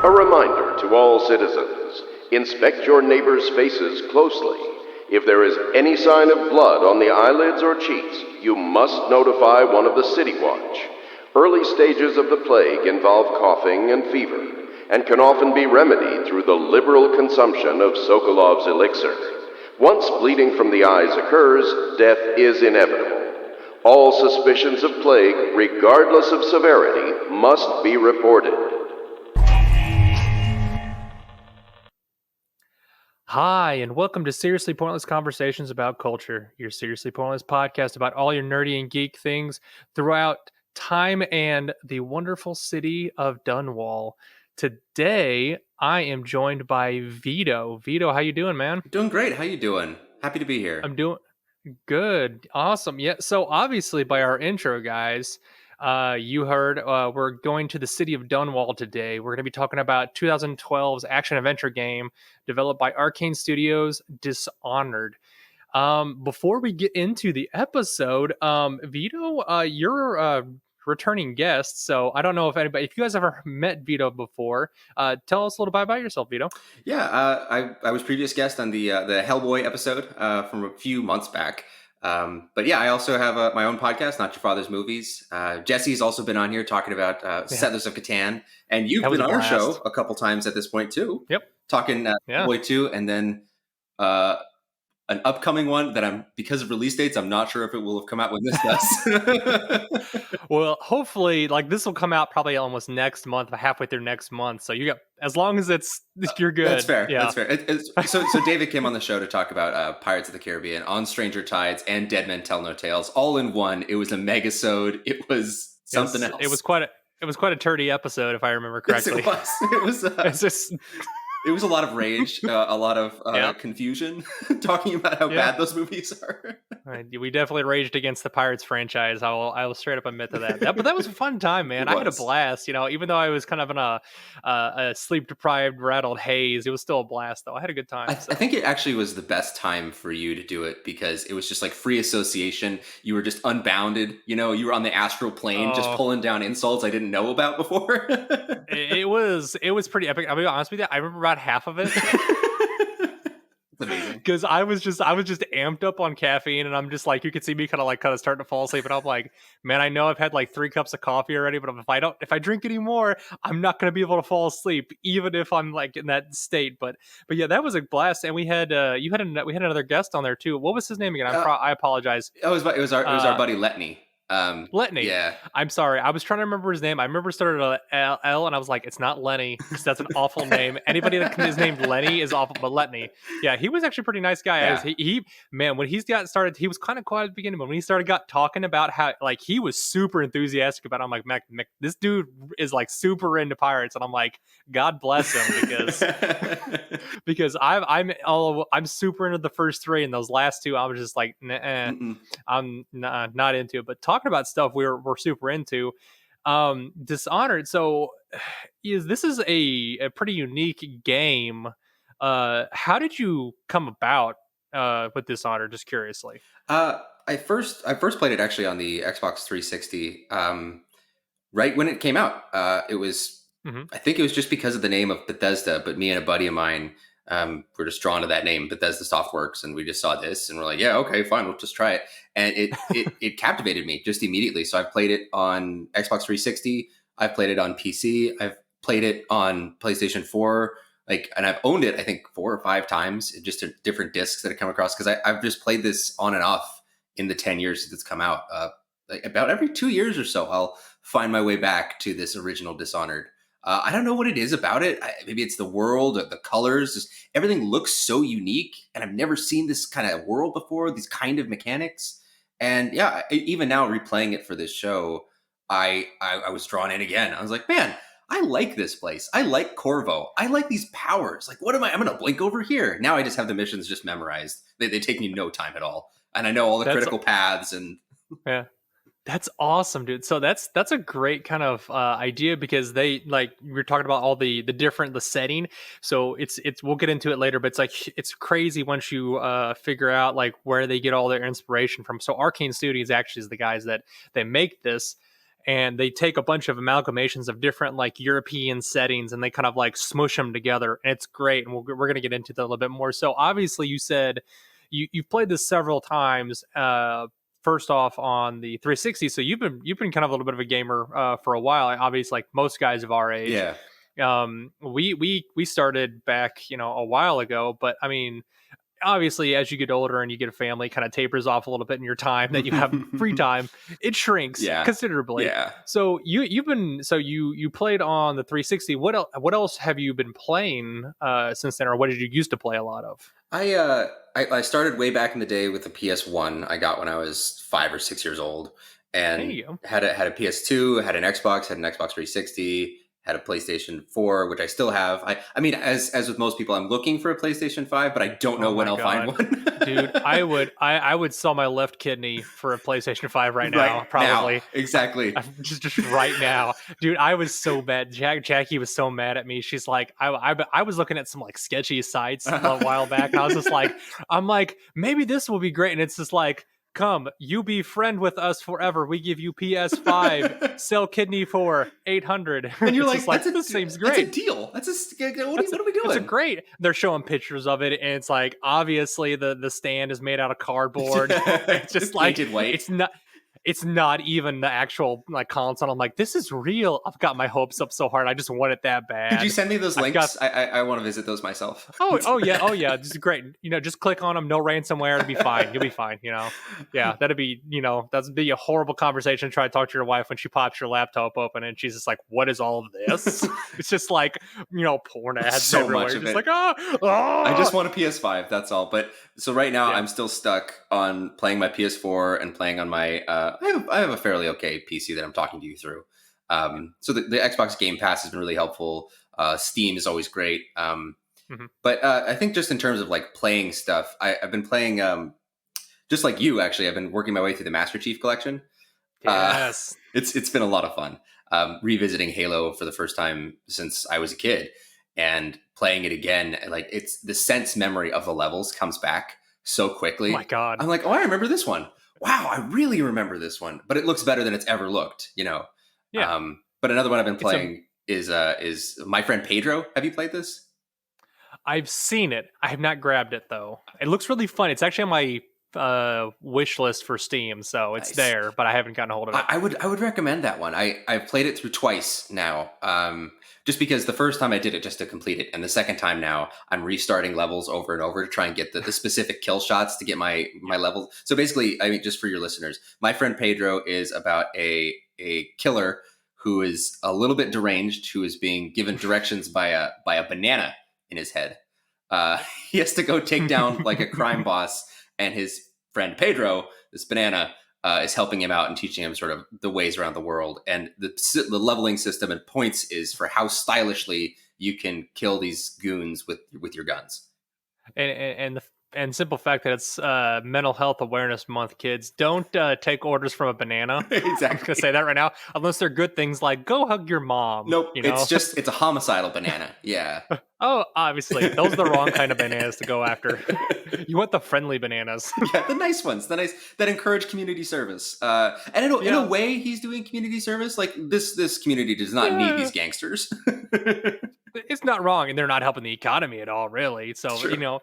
A reminder to all citizens, inspect your neighbor's faces closely. If there is any sign of blood on the eyelids or cheeks, you must notify one of the City Watch. Early stages of the plague involve coughing and fever, and can often be remedied through the liberal consumption of Sokolov's elixir. Once bleeding from the eyes occurs, death is inevitable. All suspicions of plague, regardless of severity, must be reported. Hi, and welcome to Seriously Pointless Conversations about Culture, your seriously pointless podcast about all your nerdy and geek things throughout time and the wonderful city of Dunwall. Today, I am joined by Vito. Vito, how you doing, man? Doing great. How you doing? Happy to be here. I'm doing good. Awesome. Yeah, so obviously by our intro, guys, you heard we're going to the city of Dunwall today. We're going to be talking about 2012's action-adventure game developed by Arkane Studios, Dishonored. Before we get into the episode, Vito, you're a returning guest, so I don't know if you guys ever met Vito before. Tell us a little bit about yourself, Vito. Yeah, I was previous guest on the Hellboy episode from a few months back. But yeah, I also have my own podcast, Not Your Father's Movies. Jesse's also been on here talking about Settlers of Catan, and you've been on our show a couple times at this point too. Yep, talking Hellboy 2, and then an upcoming one that because of release dates, I'm not sure if it will have come out when this does. Well, hopefully, this will come out probably almost next month, halfway through next month. So you got, as long as you're good. That's fair. Yeah. That's fair. So David came on the show to talk about Pirates of the Caribbean, On Stranger Tides, and Dead Men Tell No Tales, all in one. It was a megasode. It was something else. It was quite a turdy episode, if I remember correctly. Yes, it was. It was. It was a lot of rage, a lot of confusion, talking about how bad those movies are. We definitely raged against the Pirates franchise. I will straight up admit to that. But that was a fun time, man. I had a blast. Even though I was kind of in a sleep deprived, rattled haze, it was still a blast. Though I had a good time. I think it actually was the best time for you to do it because it was just like free association. You were just unbounded. You were on the astral plane, just pulling down insults I didn't know about before. it was pretty epic. I'll be honest with you. I remember about half of it. It's amazing because I was just amped up on caffeine, and I'm just like, you could see me kind of starting to fall asleep, and I'm like, man, I know I've had 3 cups of coffee already, but if I drink any more, I'm not going to be able to fall asleep, even if I'm in that state. But yeah, that was a blast, and we had we had another guest on there too. What was his name again? I apologize. It was our buddy Letney. Letney. Yeah. I'm sorry. I was trying to remember his name. I remember it started with L, and I was like, it's not Lenny, because that's an awful name. Anybody that is named Lenny is awful, but Letney. Yeah, he was actually a pretty nice guy. Yeah. When he got started, he was kind of quiet at the beginning, but when he got talking about how, he was super enthusiastic about it, I'm like, Mac, this dude is super into pirates, and I'm like, God bless him, because I'm super into the first 3, and those last 2, I was just like, nah, I'm not into it. But talking about stuff we're super into, Dishonored. So this is a pretty unique game. How did you come about with Dishonored? Just curiously. I first played it actually on the Xbox 360 right when it came out. It was I think it was just because of the name of Bethesda, but me and a buddy of mine we're just drawn to that name, Bethesda Softworks, and we just saw this and we're like, yeah, okay, fine, we'll just try it. And it captivated me just immediately. So I've played it on Xbox 360, I've played it on PC, I've played it on PlayStation 4, and I've owned it I think 4 or 5 times, just different discs that have come across, because I've just played this on and off in the 10 years since it's come out. About every 2 years or so, I'll find my way back to this original Dishonored. I don't know what it is about it. Maybe it's the world or the colors. Just everything looks so unique, and I've never seen this kind of world before, these kind of mechanics. And yeah, even now replaying it for this show, I was drawn in again. I was like, man, I like this place. I like Corvo. I like these powers. What am I'm going to blink over here. Now I just have the missions just memorized. They take me no time at all. And I know all the critical paths and... Yeah. That's awesome, dude. So that's a great kind of idea, because they we're talking about all the setting. So it's we'll get into it later, but it's crazy once you figure out where they get all their inspiration from. So Arkane Studios actually is the guys that they make this. and they take a bunch of amalgamations of different like European settings and they kind of like smush them together, and it's great. And we're going to get into that a little bit more. So obviously you said you've played this several times. First off on the 360, so you've been kind of a little bit of a gamer for a while. Obviously, like most guys of our age. Yeah. We started back, a while ago, but I mean, obviously as you get older and you get a family, kind of tapers off a little bit in your time that you have free time. It shrinks considerably. Yeah. So you played on the 360. What else have you been playing since then, or what did you used to play a lot of? I started way back in the day with the PS1. I got when I was 5 or 6 years old, and had a PS2, had an Xbox 360, had a PlayStation 4, which I still have. I mean, as with most people, I'm looking for a PlayStation 5, but I don't know when I'll find one. Dude, I would sell my left kidney for a PlayStation 5 right now, probably. Now. Exactly. Just right now. Dude, I was so bad. Jackie was so mad at me. She's like, I was looking at some like sketchy sites a while back, and I was just like, I'm like, maybe this will be great. And it's just like, come, you be friend with us forever. We give you PS5, sell kidney for 800. And you're like, this seems great. That's a deal. What are we doing? It's great. They're showing pictures of it, and it's like, obviously the stand is made out of cardboard. It's just like, white. It's not even the actual like console. I'm like, this is real. I've got my hopes up so hard. I just want it that bad. Could you send me those links? I want to visit those myself. Oh yeah. This is great. Just click on them. No ransomware. It'll be fine. You'll be fine. Yeah, that'd be a horrible conversation to try to talk to your wife when she pops your laptop open and she's just like, what is all of this? It's just like, porn ads so everywhere. Much of just it. like, I just want a PS5. That's all. But so right now I'm still stuck on playing my PS4 and playing on my, I have a fairly okay PC that I'm talking to you through. So the Xbox Game Pass has been really helpful. Steam is always great. But I think just in terms of like playing stuff, I've been playing, just like you, actually, I've been working my way through the Master Chief Collection. Yes. It's been a lot of fun. Revisiting Halo for the first time since I was a kid and playing it again. Like it's the sense memory of the levels comes back so quickly. Oh my God. I'm like, oh, I remember this one. Wow, I really remember this one, but it looks better than it's ever looked, Yeah. But another one I've been playing is My Friend Pedro. Have you played this? I've seen it. I have not grabbed it though. It looks really fun. It's actually on my wish list for Steam, so it's there, but I haven't gotten a hold of it. I would recommend that one. I've played it through twice now. Just because the first time I did it just to complete it, and the second time now I'm restarting levels over and over to try and get the specific kill shots to get my level. So basically, I mean, just for your listeners, My Friend Pedro is about a killer who is a little bit deranged, who is being given directions by a banana in his head. He has to go take down like a crime boss, and his friend Pedro, this banana, is helping him out and teaching him sort of the ways around the world. And the leveling system and points is for how stylishly you can kill these goons with your guns. And simple fact that it's Mental Health Awareness Month, kids. Don't take orders from a banana. Exactly. I'm gonna say that right now, unless they're good things like go hug your mom. Nope. It's a homicidal banana. Yeah. Oh, obviously, those are the wrong kind of bananas to go after. You want the friendly bananas. Yeah, the nice ones, that encourage community service. And in a way, he's doing community service. Like this community does not need these gangsters. It's not wrong, and they're not helping the economy at all, really. So,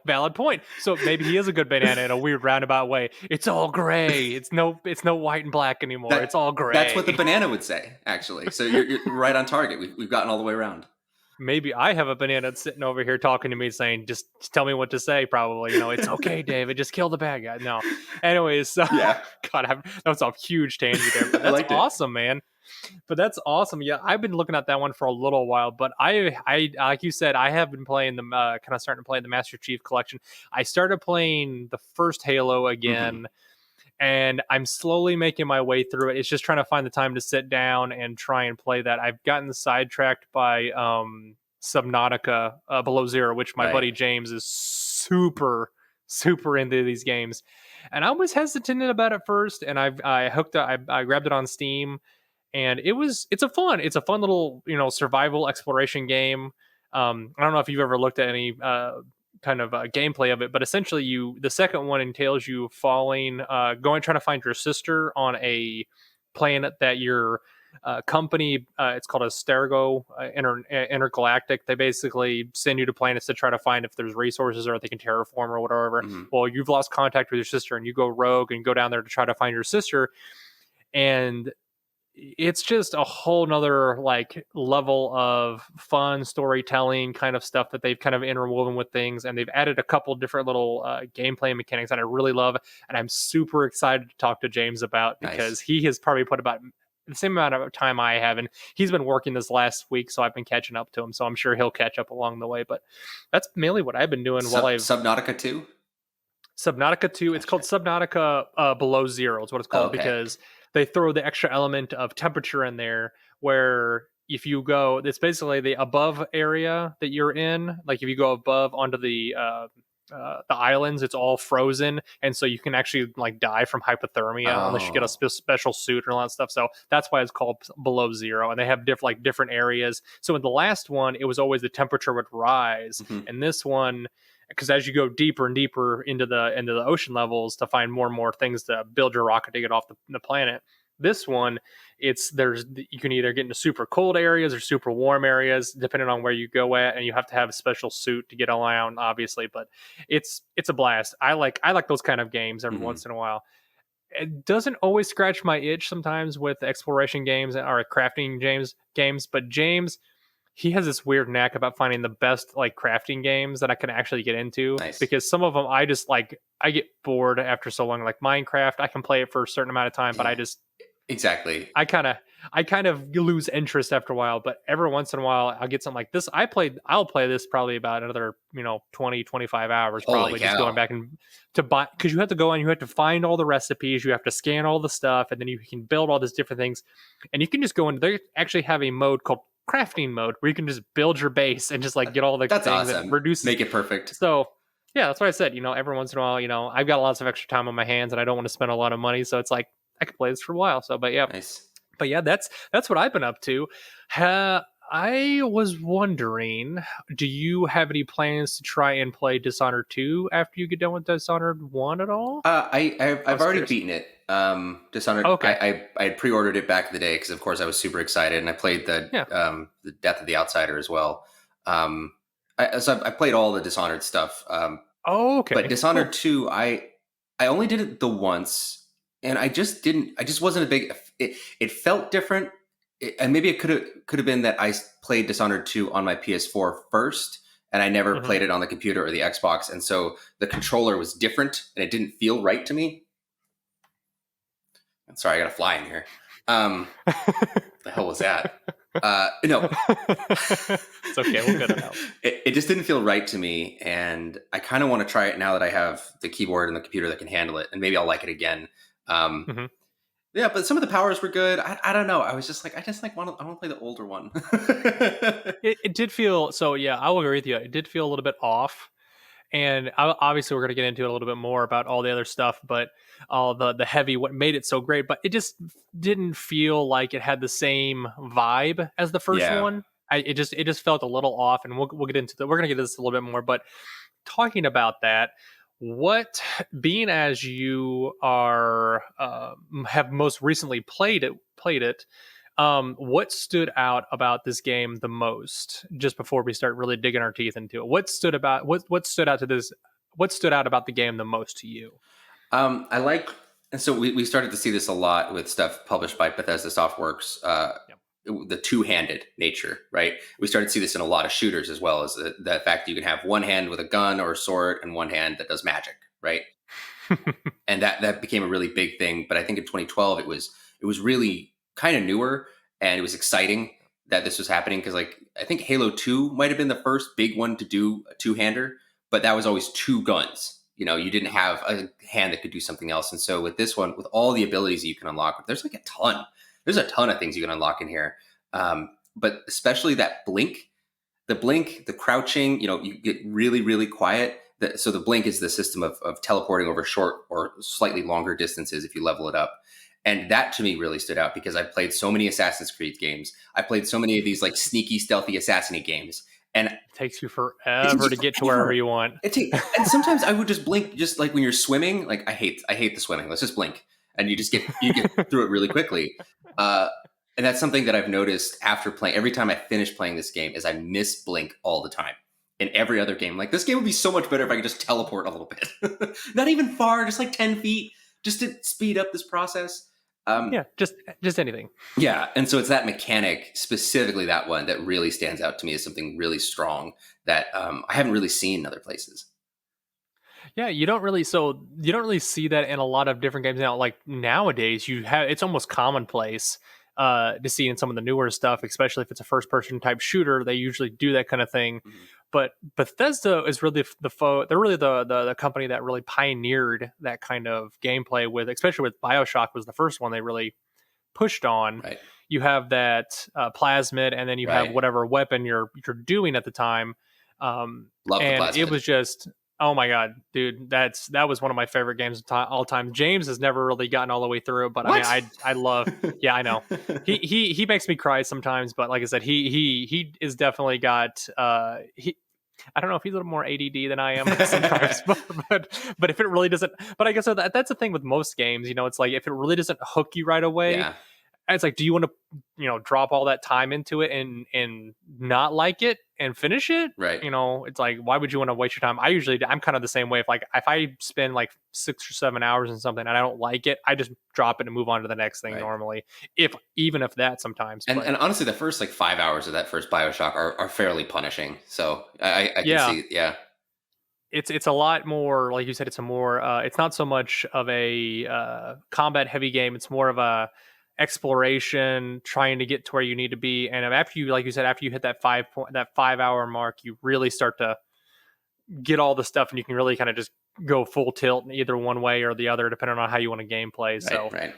valid point. So maybe he is a good banana in a weird roundabout way. It's all gray. It's no white and black anymore. It's all gray. That's what the banana would say, actually. So you're right on target. We've gotten all the way around. Maybe I have a banana sitting over here talking to me saying, just tell me what to say, probably. It's okay, David, just kill the bad guy. No. Anyways, so, yeah. God, that was a huge tangent there. But that's awesome, man. But that's awesome. Yeah, I've been looking at that one for a little while, but I like you said, I have been playing the kind of starting to play the Master Chief Collection. I started playing the first Halo again. And I'm slowly making my way through it. It's just trying to find the time to sit down and try and play that. I've gotten sidetracked by Subnautica Below Zero, which my buddy James is super into these games. And I was hesitant about it first, and I grabbed it on Steam, and it's a fun little survival exploration game. I don't know if you've ever looked at any kind of gameplay of it, but essentially the second one entails you trying to find your sister on a planet that you're company. It's called Astergo Intergalactic. They basically send you to planets to try to find if there's resources or they can terraform or whatever. Well, you've lost contact with your sister and you go rogue and go down there to try to find your sister. And it's just a whole nother like level of fun storytelling kind of stuff that they've kind of interwoven with things, and they've added a couple different little gameplay mechanics that I really love, and I'm super excited to talk to James about because he has probably put about the same amount of time I have, and he's been working this last week, so I've been catching up to him, so I'm sure he'll catch up along the way. But that's mainly what I've been doing while I've Subnautica 2? Subnautica 2. It's called Subnautica Below Zero is what it's called, because they throw the extra element of temperature in there where if you go, it's basically the above area that you're in. Like if you go above onto the islands, it's all frozen. And so you can actually like die from hypothermia unless you get a special suit and all that stuff. So that's why it's called Below Zero. And they have different areas. So in the last one, it was always the temperature would rise. And this one, because as you go deeper and deeper into the ocean levels to find more and more things to build your rocket to get off the planet, this one, you can either get into super cold areas or super warm areas depending on where you go at, and you have to have a special suit to get around, obviously. But it's a blast. I like those kind of games every once in a while. It doesn't always scratch my itch sometimes with exploration games or crafting games, but James, he has this weird knack about finding the best like crafting games that I can actually get into. Because some of them I just like, I get bored after so long. Like Minecraft, I can play it for a certain amount of time, but I just I kind of lose interest after a while. But every once in a while I'll get something like this. I'll play this probably about another 20, 25 hours probably, just going back and to buy, because you have to go and you have to find all the recipes, you have to scan all the stuff, and then you can build all these different things. And you can just go in, they actually have a mode called crafting mode where you can just build your base and just like get all the things awesome. and reduce, make it perfect. So yeah, that's what I said. Every once in a while, I've got lots of extra time on my hands and I don't want to spend a lot of money, so it's like I could play this for a while. So but yeah, that's what I've been up to. I was wondering, do you have any plans to try and play Dishonored 2 after you get done with Dishonored 1 at all? I've already beaten it. Dishonored. Okay. I had pre-ordered it back in the day because, of course, I was super excited, and I played the Death of the Outsider as well. I played all the Dishonored stuff. Okay. But Dishonored 2, I only did it the once, and I just wasn't a big. It felt different. And maybe it could have been that I played Dishonored 2 on my PS4 first, and I never played it on the computer or the Xbox, and so the controller was different, and it didn't feel right to me. I'm sorry, I got a fly in here. The hell was that? No. It's okay, we'll cut it out. It just didn't feel right to me, and I kind of want to try it now that I have the keyboard and the computer that can handle it, and maybe I'll like it again. Yeah, but some of the powers were good. I don't know. I was just like, I want to play the older one. It did feel, so yeah, I will agree with you. It did feel a little bit off. And obviously we're going to get into it a little bit more about all the other stuff, but all the heavy, what made it so great, but it just didn't feel like it had the same vibe as the first one. It just felt a little off, and we'll get into that. We're going to get into this a little bit more, but talking about that, what, being as you are have most recently played it, what stood out about this game the most? Just before we start really digging our teeth into it, what stood out about the game the most to you? I like, and so we started to see this a lot with stuff published by Bethesda Softworks. The two-handed nature, right? We started to see this in a lot of shooters, as well as the fact that you can have one hand with a gun or a sword and one hand that does magic, right? And that became a really big thing. But I think in 2012 it was really kind of newer, and it was exciting that this was happening, because like I think Halo 2 might have been the first big one to do a two-hander, but that was always two guns. You didn't have a hand that could do something else. And so with this one, with all the abilities that you can unlock, there's like a ton. There's a ton of things you can unlock in here. But especially that blink, the crouching, you get really, really quiet. So the blink is the system of teleporting over short or slightly longer distances if you level it up. And that to me really stood out, because I've played so many Assassin's Creed games. I played so many of these like sneaky, stealthy assassinate games. And it takes you forever to get to wherever you want. And sometimes I would just blink, just like when you're swimming. Like I hate the swimming. Let's just blink. And you get through it really quickly. And that's something that I've noticed after playing. Every time I finish playing this game is I miss Blink all the time. In every other game, like, this game would be so much better if I could just teleport a little bit. Not even far, just like 10 feet, just to speed up this process. Yeah, just anything. Yeah, and so it's that mechanic, specifically that one, that really stands out to me as something really strong that I haven't really seen in other places. Yeah, you don't really see that in a lot of different games now. Like nowadays, it's almost commonplace to see in some of the newer stuff, especially if it's a first person type shooter. They usually do that kind of thing. Mm-hmm. But Bethesda is really they're really the company that really pioneered that kind of gameplay with, especially with BioShock was the first one they really pushed on. Right. You have that plasmid, and then you have whatever weapon you're doing at the time. Love the plasmid. It was just, oh my god, dude, that was one of my favorite games of all time. James has never really gotten all the way through it, but what? I mean, I love. Yeah, I know. He makes me cry sometimes, but like I said, he is definitely got I don't know if he's a little more ADD than I am sometimes, but if it really doesn't, but I guess that's the thing with most games, it's like if it really doesn't hook you right away. Yeah. It's like, do you want to, drop all that time into it and not like it and finish it? Right. It's like, why would you want to waste your time? I'm kind of the same way. If I spend like 6 or 7 hours in something and I don't like it, I just drop it and move on to the next thing normally. Even if that sometimes. And honestly, the first like 5 hours of that first BioShock are fairly punishing. So I can see, yeah. It's a lot more, like you said, it's not so much of a combat heavy game. It's more of a exploration, trying to get to where you need to be, and after you hit that 5 hour mark, you really start to get all the stuff, and you can really kind of just go full tilt in either one way or the other, depending on how you want to gameplay. Right.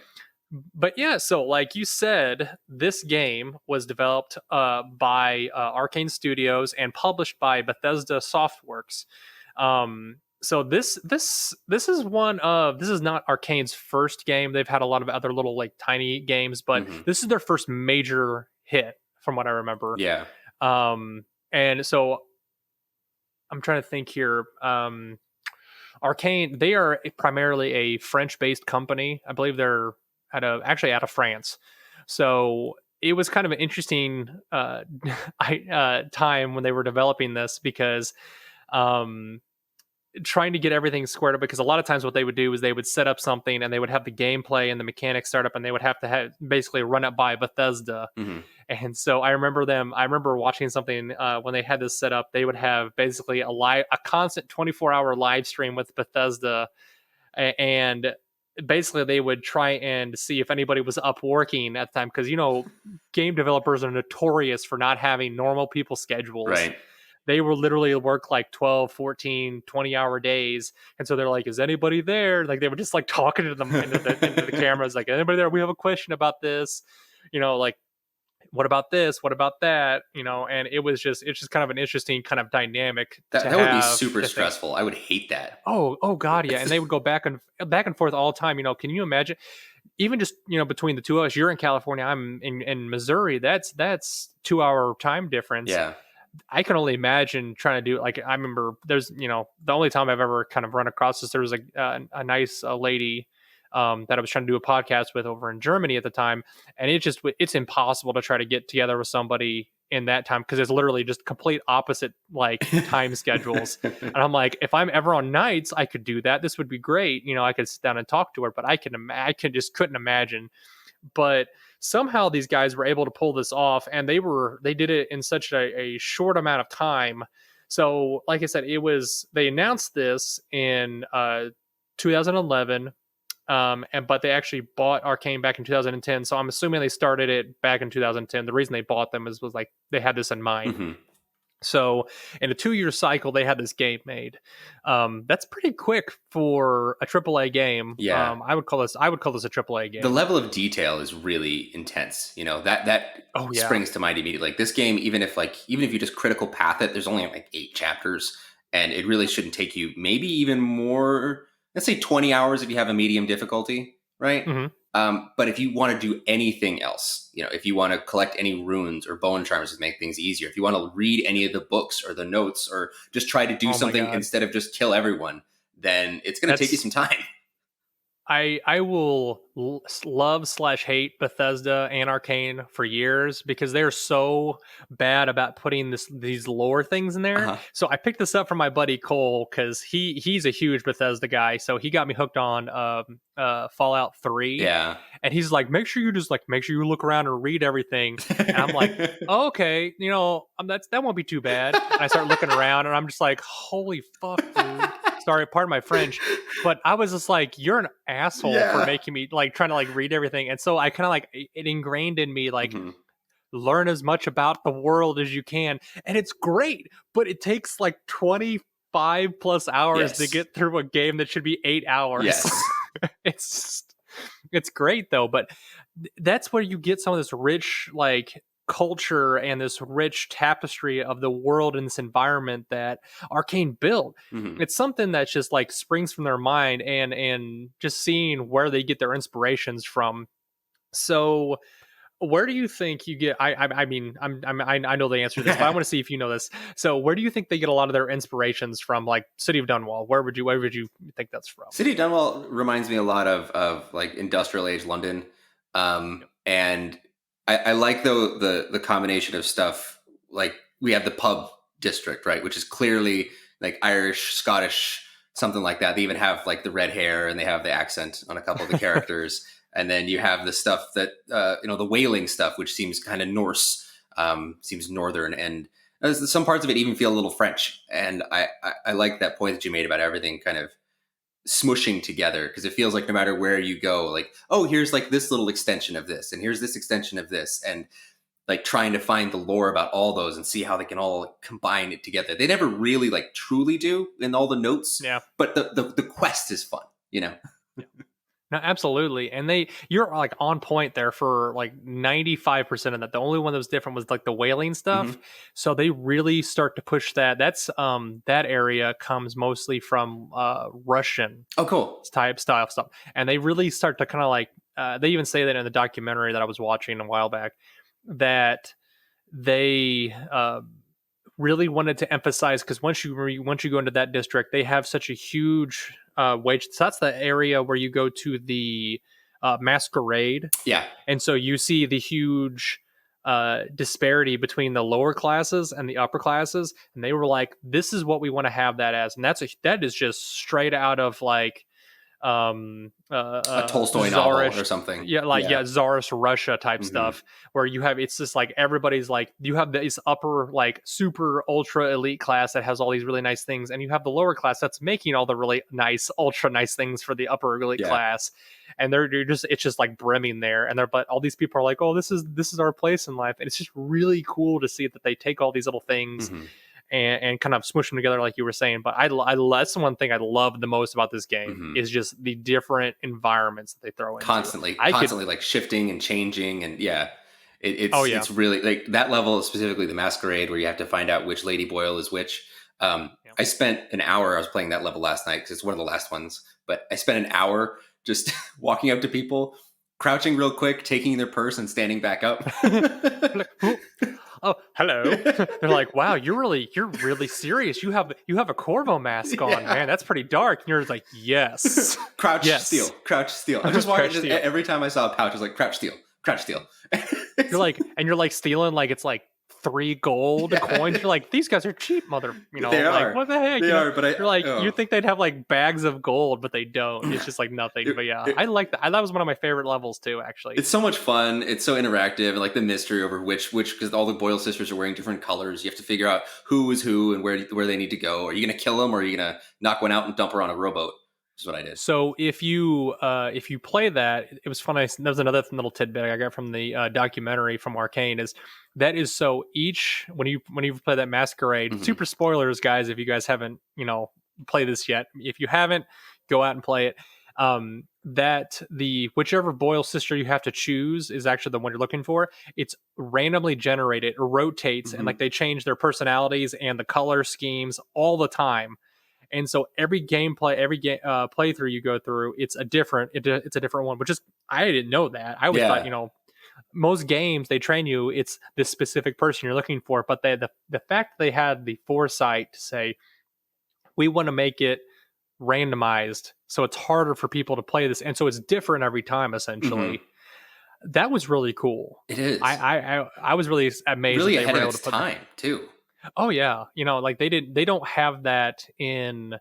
But yeah, so like you said, this game was developed by Arkane Studios and published by Bethesda Softworks. So this is not Arkane's first game. They've had a lot of other little like tiny games, but this is their first major hit from what I remember. Yeah. And so I'm trying to think here. Arkane, they are primarily a French-based company. I believe they're out of France. So it was kind of an interesting time when they were developing this because trying to get everything squared up, because a lot of times what they would do is they would set up something and they would have the gameplay and the mechanics start up, and they would have to basically run it by Bethesda. And so I remember watching something when they had this set up. They would have basically a constant 24-hour live stream with Bethesda, and basically they would try and see if anybody was up working at the time, because game developers are notorious for not having normal people schedules. Right. They will literally work like 12, 14, 20-hour days. And so they're like, is anybody there? Like they were just like talking to them into the cameras, like, anybody there? We have a question about this. Like, what about this? What about that? And it's just kind of an interesting kind of dynamic. That would be super stressful. I would hate that. Oh God. Yeah. And they would go back and forth all the time. Can you imagine? Even just, between the two of us, you're in California, I'm in Missouri. That's 2-hour time difference. Yeah. I can only imagine trying to do, like, I remember there's, the only time I've ever kind of run across this, there was a nice lady that I was trying to do a podcast with over in Germany at the time. And it's impossible to try to get together with somebody in that time, because it's literally just complete opposite like time schedules. And I'm like, if I'm ever on nights, I could do that. This would be great. I could sit down and talk to her, but I just couldn't imagine. But somehow these guys were able to pull this off, and they did it in such a short amount of time. So like I said, they announced this in 2011, but they actually bought Arkane back in 2010. So I'm assuming they started it back in 2010. The reason they bought them was like they had this in mind. So in a 2-year cycle, they had this game made. That's pretty quick for a AAA game. Yeah. I would call this a AAA game. The level of detail is really intense. That springs to mind immediately. Like this game, even if you just critical path it, there's only like 8 chapters, and it really shouldn't take you maybe even more, let's say 20 hours if you have a medium difficulty, right? But if you want to do anything else, if you want to collect any runes or bone charms to make things easier, if you want to read any of the books or the notes, or just try to do something instead of just kill everyone, then it's going to take you some time. I will love slash hate Bethesda and Arkane for years because they're so bad about putting these lore things in there. Uh-huh. So I picked this up from my buddy Cole because he's a huge Bethesda guy. So he got me hooked on Fallout 3. Yeah. And he's like, make sure you look around and read everything. And I'm like, oh, okay, that won't be too bad. And I start looking around and I'm just like, holy fuck, dude. Sorry, pardon my French, but I was just like, you're an asshole for making me like trying to like read everything. And so I kind of like it ingrained in me like learn as much about the world as you can. And it's great, but it takes like 25 plus hours to get through a game that should be 8 hours. Yes. It's great though, but that's where you get some of this rich like culture and this rich tapestry of the world and this environment that Arkane built. It's something that's just like springs from their mind and just seeing where they get their inspirations from. So where do you think you get? I mean, I know the answer to this, but I want to see if you know this. So, where do you think they get a lot of their inspirations from? Like City of Dunwall, where would you think that's from? City of Dunwall reminds me a lot of like industrial age London, and I like the combination of stuff. Like we have the pub district, right, which is clearly like Irish, Scottish, something like that. They even have like the red hair and they have the accent on a couple of the characters. And then you have the stuff that, the whaling stuff, which seems kind of Norse, seems northern. And some parts of it even feel a little French. And I like that point that you made about everything kind of smushing together, because it feels like no matter where you go, like, oh, here's like this little extension of this, and here's this extension of this. And like trying to find the lore about all those and see how they can all combine it together. They never really like truly do in all the notes. Yeah. But the quest is fun, Yeah. No, absolutely. And you're like on point there for like 95% of that. The only one that was different was like the whaling stuff. So they really start to push that. That's that area comes mostly from Russian type style stuff. And they really start to kind of like they even say that in the documentary that I was watching a while back, that they really wanted to emphasize, because once you go into that district, they have such a huge wage. So that's the area where you go to the masquerade. Yeah. And so you see the huge disparity between the lower classes and the upper classes. And they were like, this is what we want to have that as. And that is just straight out of like a Tolstoy novel or something. Tsarist Russia type stuff, where it's just like everybody's like, you have this upper like super ultra elite class that has all these really nice things, and you have the lower class that's making all the really nice ultra nice things for the upper elite class, and it's just like brimming there, and but all these people are like, oh, this is our place in life, and it's just really cool to see that they take all these little things and kind of smush them together, like you were saying. But that's the one thing I love the most about this game is just the different environments that they throw in. Constantly like shifting and changing, and it's really like that level, specifically the Masquerade, where you have to find out which Lady Boyle is which. I spent an hour. I was playing that level last night because it's one of the last ones. But I spent an hour just walking up to people, crouching real quick, taking their purse, and standing back up. Oh, hello. They're like, wow, you're really serious. You have a Corvo mask on, man. That's pretty dark. And you're just like, yes. Crouch, steal. I'm just walking. Every time I saw a pouch, I was like, crouch, steal. You're like stealing like it's like 3 gold coins. You're like, these guys are cheap, They are. What the heck? They are, but you're like, you think they'd have like bags of gold, but they don't. It's just like nothing. But yeah, I like that. That was one of my favorite levels too, actually. It's so much fun. It's so interactive, and like the mystery over which because all the Boyle sisters are wearing different colors. You have to figure out who is who and where they need to go. Are you going to kill them, or are you going to knock one out and dump her on a rowboat? Is what I did. So if you play that, it was fun. That was another little tidbit I got from the documentary from Arkane. Is so each when you play that Masquerade, super spoilers, guys. If you guys haven't played this yet, if you haven't, go out and play it. That the whichever Boyle sister you have to choose is actually the one you're looking for. It's randomly generated, or rotates, and like they change their personalities and the color schemes all the time. And so every playthrough you go through, it's a different one, which is, I didn't know that. I always thought, most games they train you, it's this specific person you're looking for, but the fact that they had the foresight to say, we want to make it randomized so it's harder for people to play this, and so it's different every time essentially. That was really cool. It is. I was really amazed Really that they ahead were of able its to put time too. Oh yeah, like they don't have that in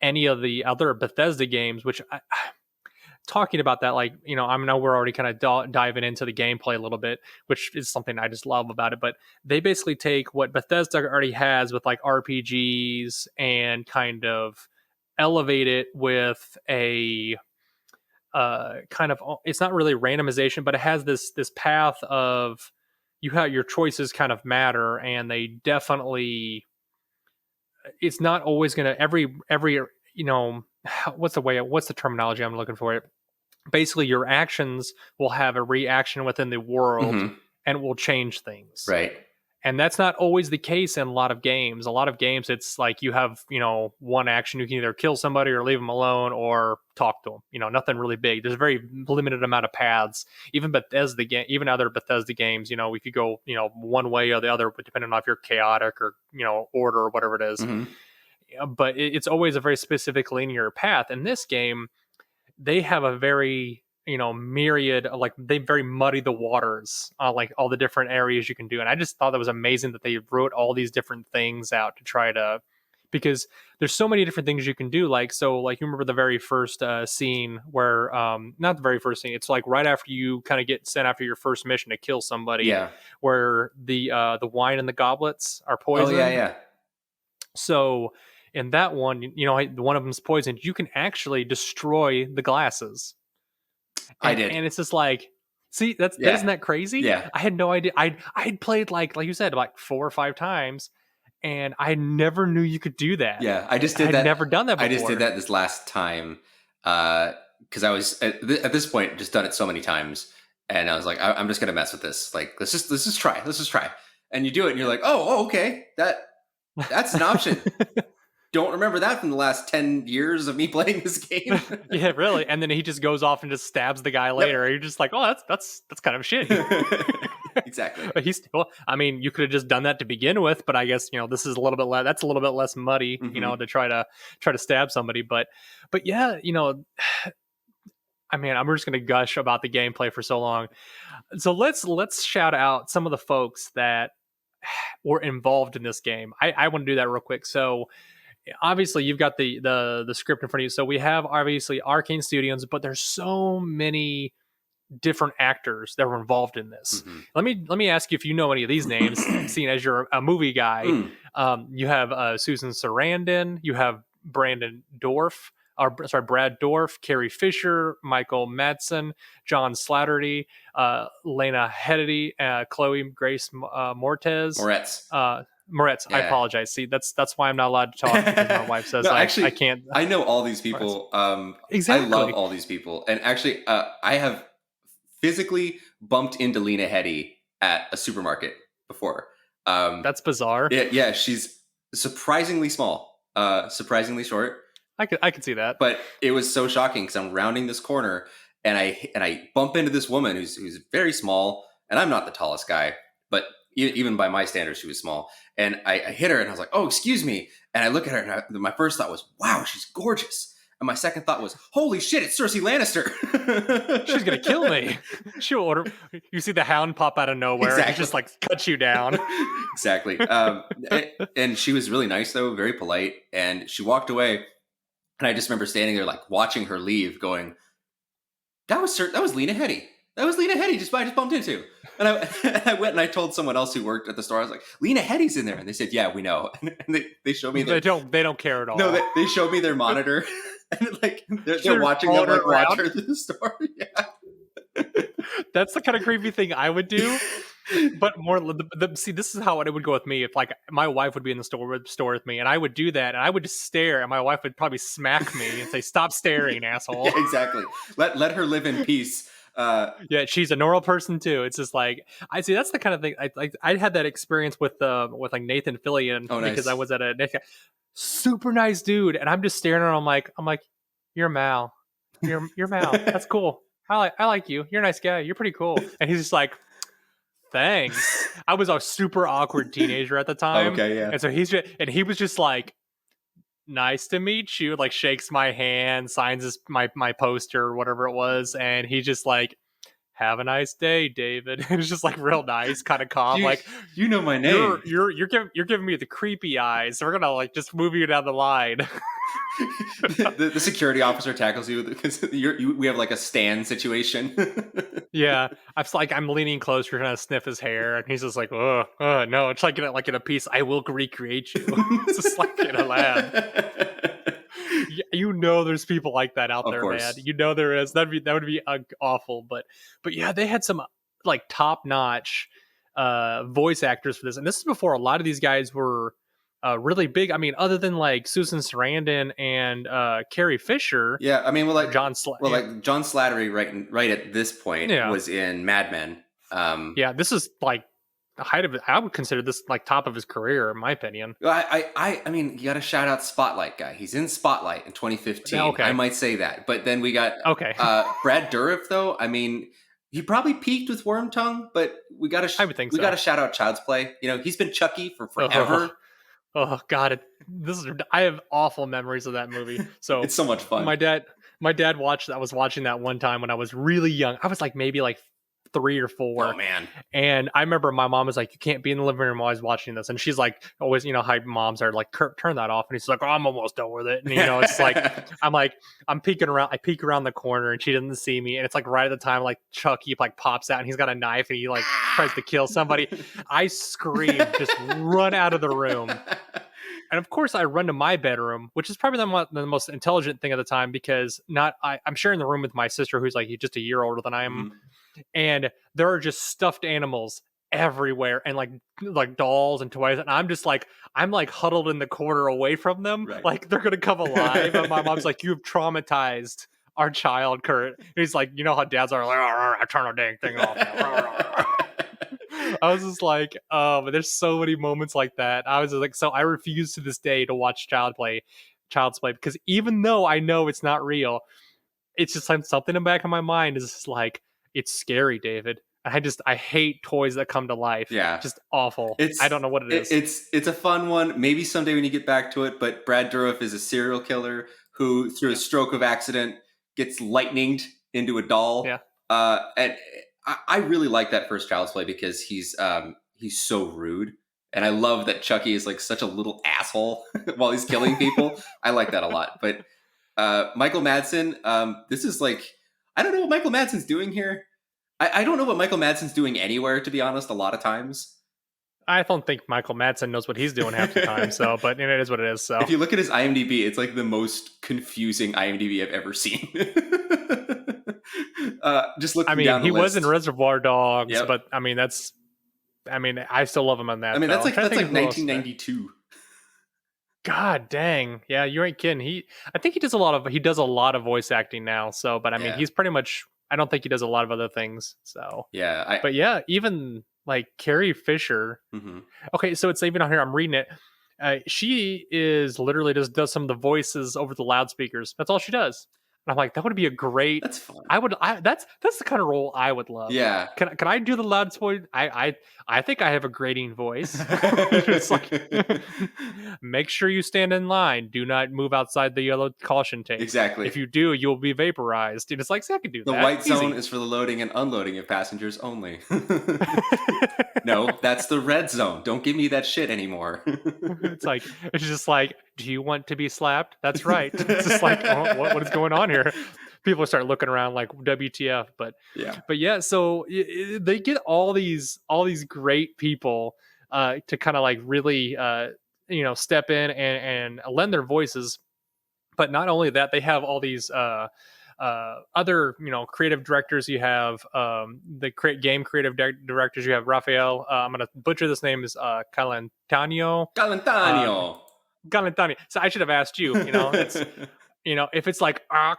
any of the other Bethesda games, which talking about that, like, I know we're already kind of diving into the gameplay a little bit, which is something I just love about it, but they basically take what Bethesda already has with like RPGs and kind of elevate it with a kind of, it's not really randomization, but it has this path of your choices kind of matter, and they definitely, it's not always going to every what's the terminology I'm looking for? Basically, your actions will have a reaction within the world and will change things. Right. And that's not always the case in a lot of games. A lot of games, it's like you have, one action. You can either kill somebody or leave them alone or talk to them. Nothing really big. There's a very limited amount of paths. Even other Bethesda games, if you go, one way or the other, depending on if you're chaotic or, order or whatever it is. But it's always a very specific linear path. In this game, they have a very myriad, like they very muddy the waters, like all the different areas you can do. And I just thought that was amazing that they wrote all these different things out to try to, because there's so many different things you can do. Like you remember the very first scene where not the very first scene, it's like right after you kind of get sent after your first mission to kill somebody, where the wine and the goblets are poisoned. So in that one, one of them's poisoned. You can actually destroy the glasses. I did, and it's just like, see, isn't that crazy? Yeah, I had no idea. I'd played like you said, like 4 or 5 times, and I never knew you could do that. Yeah, I just did that. I'd never done that before. I just did that this last time because I was at this point just done it so many times, and I was like, I'm just gonna mess with this. Like, let's just try. And you do it, and you're like, oh, okay, that's an option. Don't remember that from the last 10 years of me playing this game. Yeah, really. And then he just goes off and just stabs the guy later. Yep. You're just like, oh, that's kind of shit. Exactly. You could have just done that to begin with, but I guess this is a little bit that's a little bit less muddy, to try to stab somebody. But yeah, I'm just gonna gush about the gameplay for so long. So let's shout out some of the folks that were involved in this game. I want to do that real quick. So obviously you've got the script in front of you. So we have obviously Arkane Studios, but there's so many different actors that were involved in this. Let me ask you if you know any of these names, seeing as you're a movie guy. You have Susan Sarandon, you have Brad Dorff, Carrie Fisher, Michael Madsen, John Slattery, Lena Headey, Chloe Grace Moretz. Yeah. I apologize. See, that's why I'm not allowed to talk, because my wife says I can't. I know all these people. Exactly. I love all these people. And actually, I have physically bumped into Lena Headey at a supermarket before. That's bizarre. Yeah, she's surprisingly small, surprisingly short. I could see that. But it was so shocking because I'm rounding this corner and I bump into this woman who's very small, and I'm not the tallest guy, but even by my standards, she was small. And I hit her and I was like, oh, excuse me. And I look at her and my first thought was, wow, she's gorgeous. And my second thought was, holy shit, it's Cersei Lannister. She's going to kill me. She'll order. You see the hound pop out of nowhere. Exactly. And just like cuts you down. Exactly. And she was really nice, though, very polite. And she walked away. And I just remember standing there, like watching her leave, going, that was Lena Headey. That was Lena Headey I just bumped into. And I went and I told someone else who worked at the store, I was like, Lena Headey's in there. And they said, yeah, we know. And they showed me they don't care at all. No, they showed me their monitor. And like they're watching them like watch her through the store. Yeah. That's the kind of creepy thing I would do. But more, see, this is how it would go with me. If like my wife would be in the store with me, and I would do that, and I would just stare, and my wife would probably smack me and say, "Stop staring, asshole." Yeah, exactly. Let her live in peace. Yeah, she's a normal person too. It's just like, I see. That's the kind of thing. I had that experience with like Nathan Fillion. Oh, nice. Because I was at a super nice dude, and I'm just staring at him. I'm like, you're Mal. You're Mal. That's cool. I like you. You're a nice guy. You're pretty cool. And he's just like, thanks. I was a super awkward teenager at the time. Okay, yeah. And so he was just like, nice to meet you, like shakes my hand, signs my poster or whatever it was, and he just like, have a nice day, David. It was just like real nice, kind of calm, You, like you know my name. you're giving me the creepy eyes, so we're gonna like just move you down the line. The security officer tackles you because we have like a stand situation. Yeah, I'm leaning closer trying to sniff his hair, and he's just like, oh, no, it's like in a piece. I will recreate you. It's just like in a lab. You know, there's people like that out Of there, course. man. You know there is. That would be awful, but yeah, they had some like top notch voice actors for this, and this is before a lot of these guys were really big. I mean, other than like Susan Sarandon and Carrie Fisher. Yeah, I mean, like John Slattery, right at this point was in Mad Men. Yeah, this is like the height of it. I would consider this like top of his career, in my opinion. I mean, you got to shout out Spotlight guy. He's in Spotlight in 2015. Okay. I might say that, but then we got Brad Dourif though. I mean, he probably peaked with Wormtongue, but we got to. I would think we got to shout out Child's Play. You know, he's been Chucky for forever. Oh God, I have awful memories of that movie. So it's so much fun. My dad was watching that one time when I was really young. I was like maybe like 3 or 4. Oh man. And I remember my mom was like, you can't be in the living room while I was watching this. And she's like, always, you know, how moms are like, turn that off. And he's like, oh, I'm almost done with it. And, you know, it's like, I'm peeking around. I peek around the corner and she doesn't see me. And it's like right at the time, like Chucky like pops out and he's got a knife and he like tries to kill somebody. I scream, just run out of the room. And of course, I run to my bedroom, which is probably the most intelligent thing at the time because I'm sharing the room with my sister, who's like just a year older than I am. Mm-hmm. And there are just stuffed animals everywhere and like dolls and toys. And I'm huddled in the corner away from them. Right. Like they're going to come alive. And my mom's like, you've traumatized our child, Kurt. And he's like, you know how dads are like, I turn the dang thing off. I was just like, oh, but there's so many moments like that. I was like, so I refuse to this day to watch Child's Play because even though I know it's not real, it's just like something in the back of my mind is just like, it's scary, David. I hate toys that come to life. Yeah. Just awful. I don't know what it is. It's a fun one. Maybe someday when you get back to it, but Brad Dourif is a serial killer who, through a stroke of accident, gets lightninged into a doll. Yeah. And I really like that first Child's Play because he's so rude. And I love that Chucky is like such a little asshole while he's killing people. I like that a lot. But Michael Madsen, this is like, I don't know what Michael Madsen's doing here. I don't know what Michael Madsen's doing anywhere, to be honest, a lot of times. I don't think Michael Madsen knows what he's doing half the time, so, but it is what it is. So if you look at his IMDb, it's like the most confusing IMDb I've ever seen. Just looking down the list. He was in Reservoir Dogs, yep. But I still love him on that. I mean, that's like 1992. God dang. Yeah, you ain't kidding. I think he does a lot of voice acting now. So, but I mean, he's pretty much, I don't think he does a lot of other things. So, yeah. But yeah, even like Carrie Fisher. Mm-hmm. Okay. So it's even on here. I'm reading it. She is literally just does some of the voices over the loudspeakers. That's all she does. And I'm like, that would be a great. That's fun. That's the kind of role I would love. Yeah. Can I do the loud voice? I think I have a grating voice. It's like, make sure you stand in line. Do not move outside the yellow caution tape. Exactly. If you do, you'll be vaporized. And it's like, I can do that. The white zone is for the loading and unloading of passengers only. No, that's the red zone. Don't give me that shit anymore. It's just like, do you want to be slapped? That's right. It's just like, oh, what is going on here? People start looking around like WTF, but yeah. So they get all these great people to kind of like really step in and lend their voices. But not only that, they have all these other creative directors. You have the game creative directors. You have Raphael. I'm gonna butcher this name. Is Galantano. So I should have asked you. It's. If it's like, I'm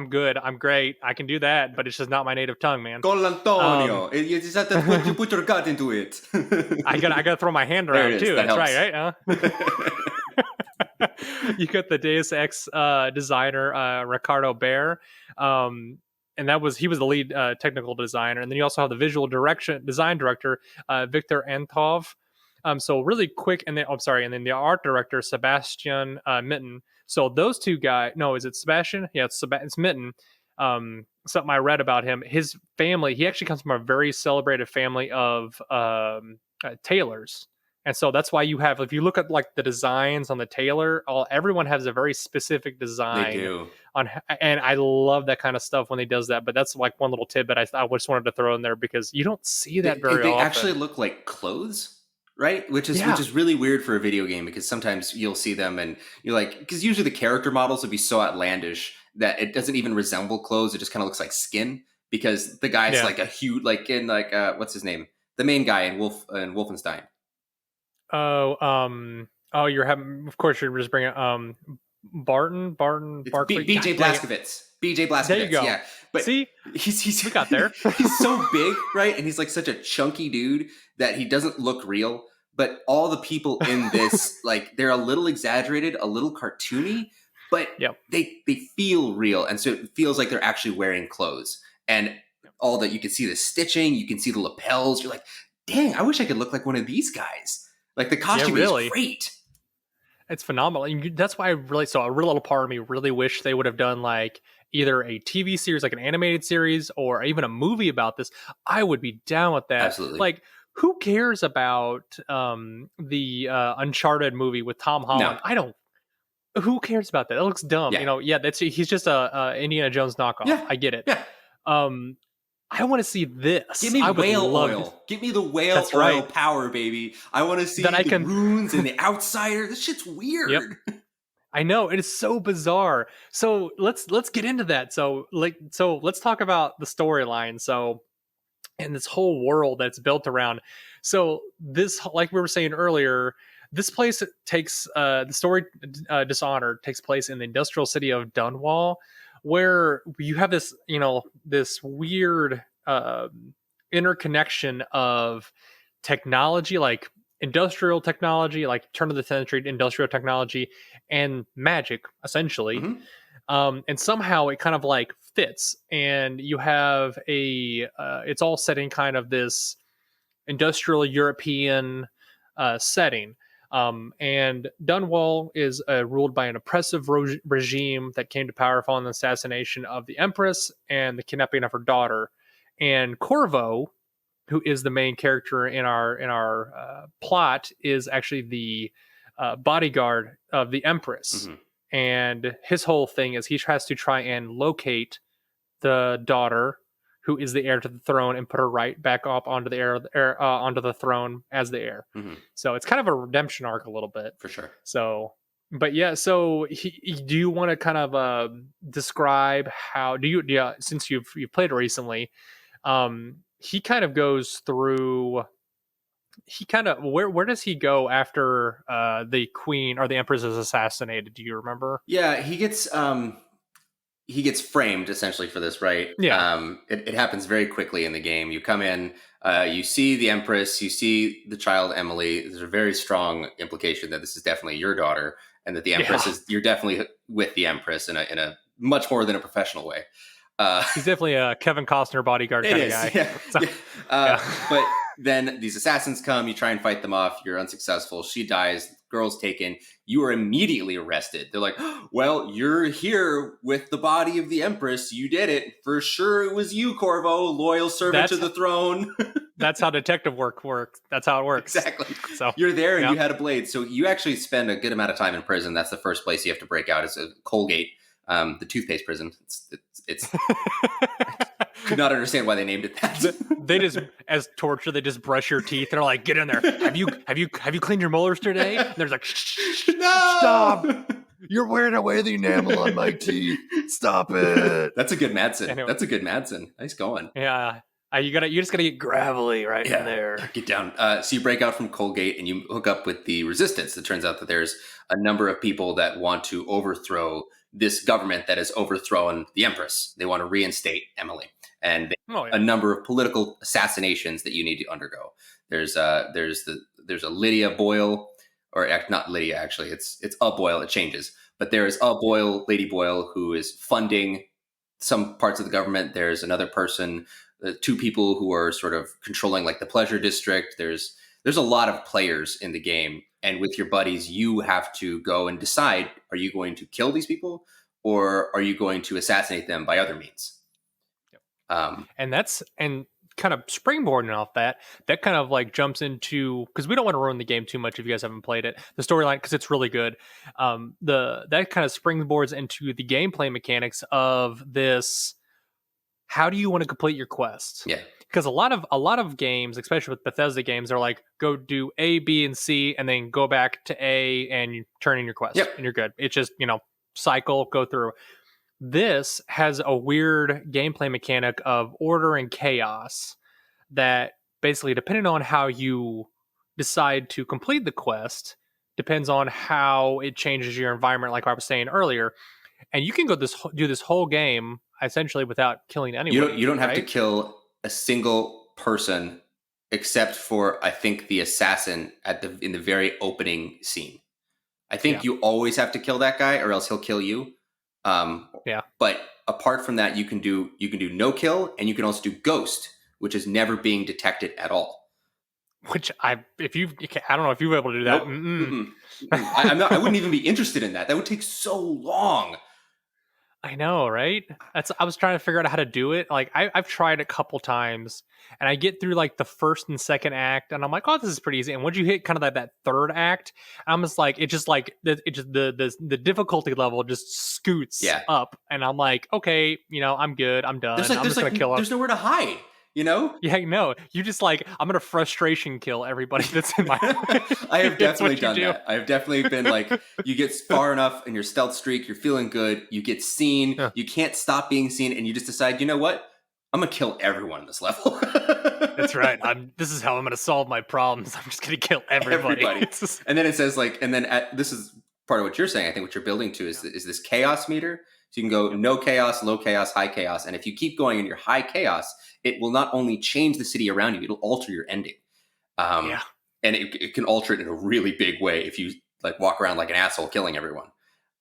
good, I'm great, I can do that, but it's just not my native tongue, man. Colantonio. You just have to put your gut into it. I gotta throw my hand around too. That's right, right? You got the Deus Ex designer, Ricardo Bear. And he was the lead technical designer. And then you also have the visual design director, Victor Antov. So really quick, and then I'm sorry, and then the art director Sebastian Mitten. So those two guys, no, is it Sebastian? Yeah, it's Mitten. Something I read about him. His family, he actually comes from a very celebrated family of tailors. And so that's why you have, if you look at like the designs on the tailor, everyone has a very specific They design do. and I love that kind of stuff when he does that. But that's like one little tidbit I just wanted to throw in there because you don't see that very They often. actually look like clothes, right? Which is Yeah. really weird for a video game because sometimes you'll see them and you're like, because usually the character models would be so outlandish that it doesn't even resemble clothes. It just kind of looks like skin because the guy's Yeah. like a huge, like in like what's his name? The main guy in Wolfenstein. Oh, you're having, of course, you're just bringing Barton It's Barkley. BJ Blazkowicz. BJ Blazkowicz. There you go. Yeah, but see, he's we got there. He's so big, right? And he's like such a chunky dude that he doesn't look real. But all the people in this, like, they're a little exaggerated, a little cartoony, but Yep. they feel real, and so it feels like they're actually wearing clothes. And all that, you can see the stitching, you can see the lapels. You're like, dang, I wish I could look like one of these guys. Like the costume really. is great. It's phenomenal. And that's why so a real little part of me really wish they would have done like either a TV series, like an animated series, or even a movie about this. I would be down with that. Absolutely. Like, who cares about the Uncharted movie with Tom Holland? No. Who cares about that? It looks dumb. Yeah. You know, he's just a Indiana Jones knockoff. Yeah. I get it. Yeah. I want to see this. Give me whale oil. Give me the whale oil power, baby. I want to see the runes and the outsider. This shit's weird. Yep. I know, it is so bizarre. So let's get into that. So let's talk about the storyline. So, and this whole world that's built around. So this, like we were saying earlier, this place takes the story Dishonored takes place in the industrial city of Dunwall, where you have this, this weird interconnection of technology, like industrial technology, like turn of the century industrial technology, and magic, essentially. Mm-hmm. And somehow it kind of like fits, and you have it's all set in kind of this industrial European setting. And Dunwall is ruled by an oppressive regime that came to power following the assassination of the Empress and the kidnapping of her daughter. And Corvo, who is the main character in our plot, is actually the bodyguard of the Empress. Mm-hmm. And his whole thing is he has to try and locate the daughter, who is the heir to the throne, and put her right back up onto the onto the throne as the heir. Mm-hmm. So it's kind of a redemption arc a little bit, for sure. So, but yeah. So do you want to kind of describe how since you've played it recently, he kind of goes through. He kind of where does he go after the queen or the empress is assassinated? Do you remember? Yeah, he gets framed essentially for this, right? Yeah. It happens very quickly in the game. You come in, you see the Empress, you see the child Emily. There's a very strong implication that this is definitely your daughter, and that the Empress you're definitely with the Empress in a much more than a professional way. He's definitely a Kevin Costner bodyguard kind of guy. Yeah. So, but then these assassins come, you try and fight them off, you're unsuccessful, she dies, girl's taken, you are immediately arrested. They're like, well, you're here with the body of the Empress, you did it, for sure it was you, Corvo, loyal servant to the throne. That's how detective work works. That's how it works. Exactly. So you're there and you had a blade, so you actually spend a good amount of time in prison. That's the first place you have to break out, is Colgate, the toothpaste prison. It's could not understand why they named it that. They just, as torture, they just brush your teeth. They're like, "Get in there. Have you cleaned your molars today?" And there's like, "Shh, no! Stop! You're wearing away the enamel on my teeth. Stop it." That's a good Madsen. Anyway. That's a good Madsen. Nice going. Yeah. You just gotta get gravelly right in there. Get down. So you break out from Colgate and you hook up with the Resistance. It turns out that there's a number of people that want to overthrow this government that has overthrown the Empress. They want to reinstate Emily, and a number of political assassinations that you need to undergo. There's a Lydia Boyle, or not Lydia actually. It's a Boyle. It changes, but there's a Boyle, Lady Boyle, who is funding some parts of the government. There's another person, two people who are sort of controlling like the pleasure district. There's there's a lot of players in the game, and with your buddies, you have to go and decide: are you going to kill these people, or are you going to assassinate them by other means? And kind of springboarding off that kind of like jumps into, because we don't want to ruin the game too much if you guys haven't played it, the storyline, because it's really good. That kind of springboards into the gameplay mechanics of this. How do you want to complete your quest? Yeah. Because a lot of games, especially with Bethesda games, are like, go do A, B, and C, and then go back to A and you turn in your quest, and you're good. It's just, cycle, go through. This has a weird gameplay mechanic of order and chaos that basically, depending on how you decide to complete the quest, depends on how it changes your environment, like I was saying earlier. And you can do this whole game essentially without killing anyone. You don't have to kill a single person except for, I think, the assassin in the very opening scene. I think you always have to kill that guy, or else he'll kill you. But apart from that, you can do no kill, and you can also do ghost, which is never being detected at all. Which I don't know if you were able to do that. Nope. I wouldn't even be interested in that. That would take so long. I know, right? I was trying to figure out how to do it. Like I've tried a couple times, and I get through like the first and second act, and I'm like, oh, this is pretty easy. And once you hit kind of that third act, I'm just like, the difficulty level just scoots up, and I'm like, okay, I'm good, I'm done. I'm just gonna kill him. There's nowhere to hide. Yeah, no. You just like, I'm gonna frustration kill everybody that's in my I have definitely done that. I have definitely been like, you get far enough in your stealth streak, you're feeling good, you get seen, you can't stop being seen, and you just decide, you know what? I'm gonna kill everyone in this level. That's right. This is how I'm gonna solve my problems. I'm just gonna kill everybody. And then it says like, this is part of what you're saying. I think what you're building to is this chaos meter. So you can go no chaos, low chaos, high chaos, and if you keep going in your high chaos, it will not only change the city around you, it'll alter your ending. And it can alter it in a really big way if you like walk around like an asshole killing everyone.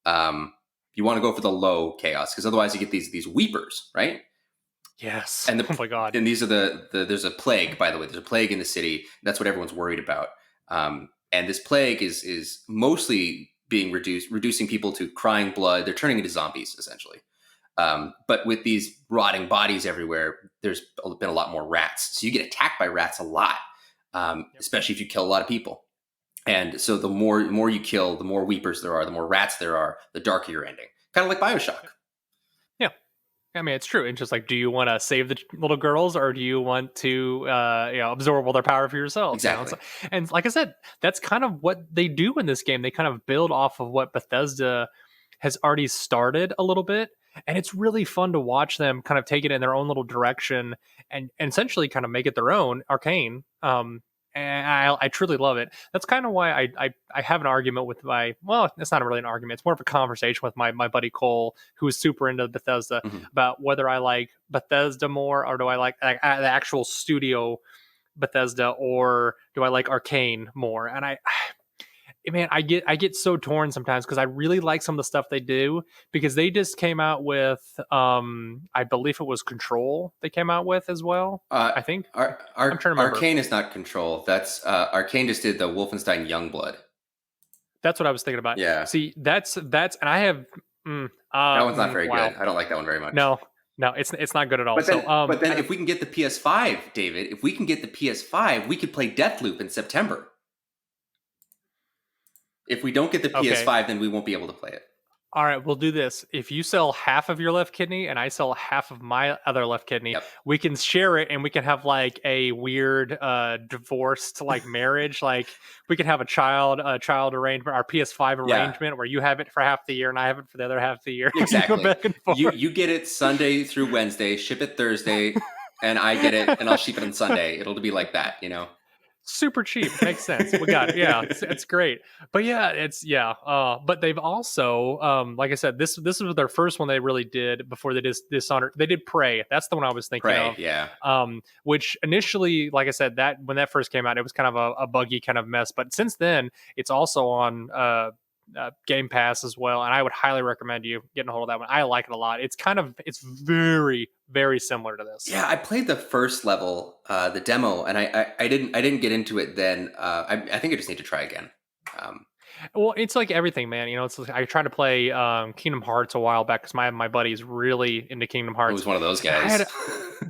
You want to go for the low chaos, because otherwise you get these weepers, right? Yes. And oh my god. And these are there's a plague, by the way. There's a plague in the city. That's what everyone's worried about. And this plague is mostly being reducing people to crying blood. They're turning into zombies, essentially. But with these rotting bodies everywhere, there's been a lot more rats. So you get attacked by rats a lot, especially if you kill a lot of people. And so the more you kill, the more weepers there are, the more rats there are, the darker your ending. Kind of like BioShock. Yeah. I mean, it's true. It's just like, do you want to save the little girls, or do you want to absorb all their power for yourself? Exactly. And like I said, that's kind of what they do in this game. They kind of build off of what Bethesda has already started a little bit. And it's really fun to watch them kind of take it in their own little direction and essentially kind of make it their own. Arkane. And I truly love it. That's kind of why I have an argument with it's not really an argument. It's more of a conversation with my buddy Cole, who is super into Bethesda, about whether I like Bethesda more, or do I like the actual studio Bethesda, or do I like Arkane more? And I get so torn sometimes, because I really like some of the stuff they do, because they just came out with I believe it was Control they came out with as well. I think I'm trying to remember. Arkane is not Control. That's Arkane just did the Wolfenstein Youngblood. That's what I was thinking about. Yeah. See, that's and I have that one's not very good. I don't like that one very much. No, it's not good at all. But then if we can get the PS5, David, if we can get the PS5, we could play Deathloop in September. If we don't get the PS5, then we won't be able to play it. All right, we'll do this. If you sell half of your left kidney and I sell half of my other left kidney, we can share it, and we can have like a weird divorced like marriage. Like we can have a child arrangement, our PS5 arrangement, where you have it for half the year and I have it for the other half of the year. Exactly. You go back and forth. You get it Sunday through Wednesday, ship it Thursday, and I get it and I'll ship it on Sunday. It'll be like that, Super cheap. Makes sense. We got it. Yeah, it's great. But but they've also, like I said, this was their first one they really did before they did Dishonored. They did Prey. That's the one I was thinking of. Yeah. Which initially, like I said, that when that first came out, it was kind of a buggy kind of mess. But since then, it's also on Game Pass as well, and I would highly recommend you getting a hold of that one. I like it a lot. It's very, very similar to this. Yeah, I played the first level, the demo, and I didn't get into it then. I think I just need to try again. Well, it's like everything, man. It's like I tried to play Kingdom Hearts a while back because my buddy's really into Kingdom Hearts. I was one of those guys.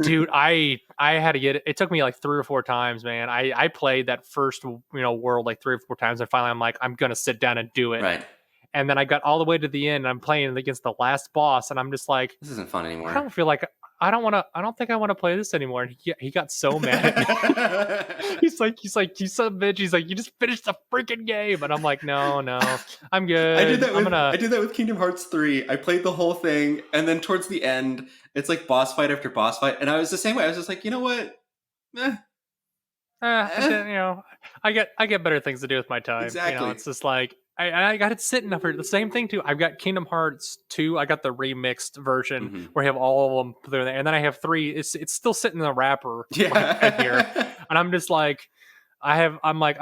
Dude, I had to get it. It took me like 3 or 4 times, man. I played that first world like 3 or 4 times, and finally I'm like, I'm gonna sit down and do it. Right. And then I got all the way to the end, and I'm playing against the last boss, and I'm just like, this isn't fun anymore. I don't feel like I don't think I want to play this anymore. And he got so mad at me. he's like, you son of a bitch. He's like, you just finished the freaking game. And I'm like, no, I'm good. I did that with Kingdom Hearts 3. I played the whole thing, and then towards the end, it's like boss fight after boss fight. And I was the same way. I was just like, you know what? I get better things to do with my time. Exactly. It's just like I got it sitting up here. The same thing too. I've got Kingdom Hearts 2. I got the remixed version where I have all of them put there, and then I have 3. It's still sitting in the wrapper right here, and I'm just like, I'm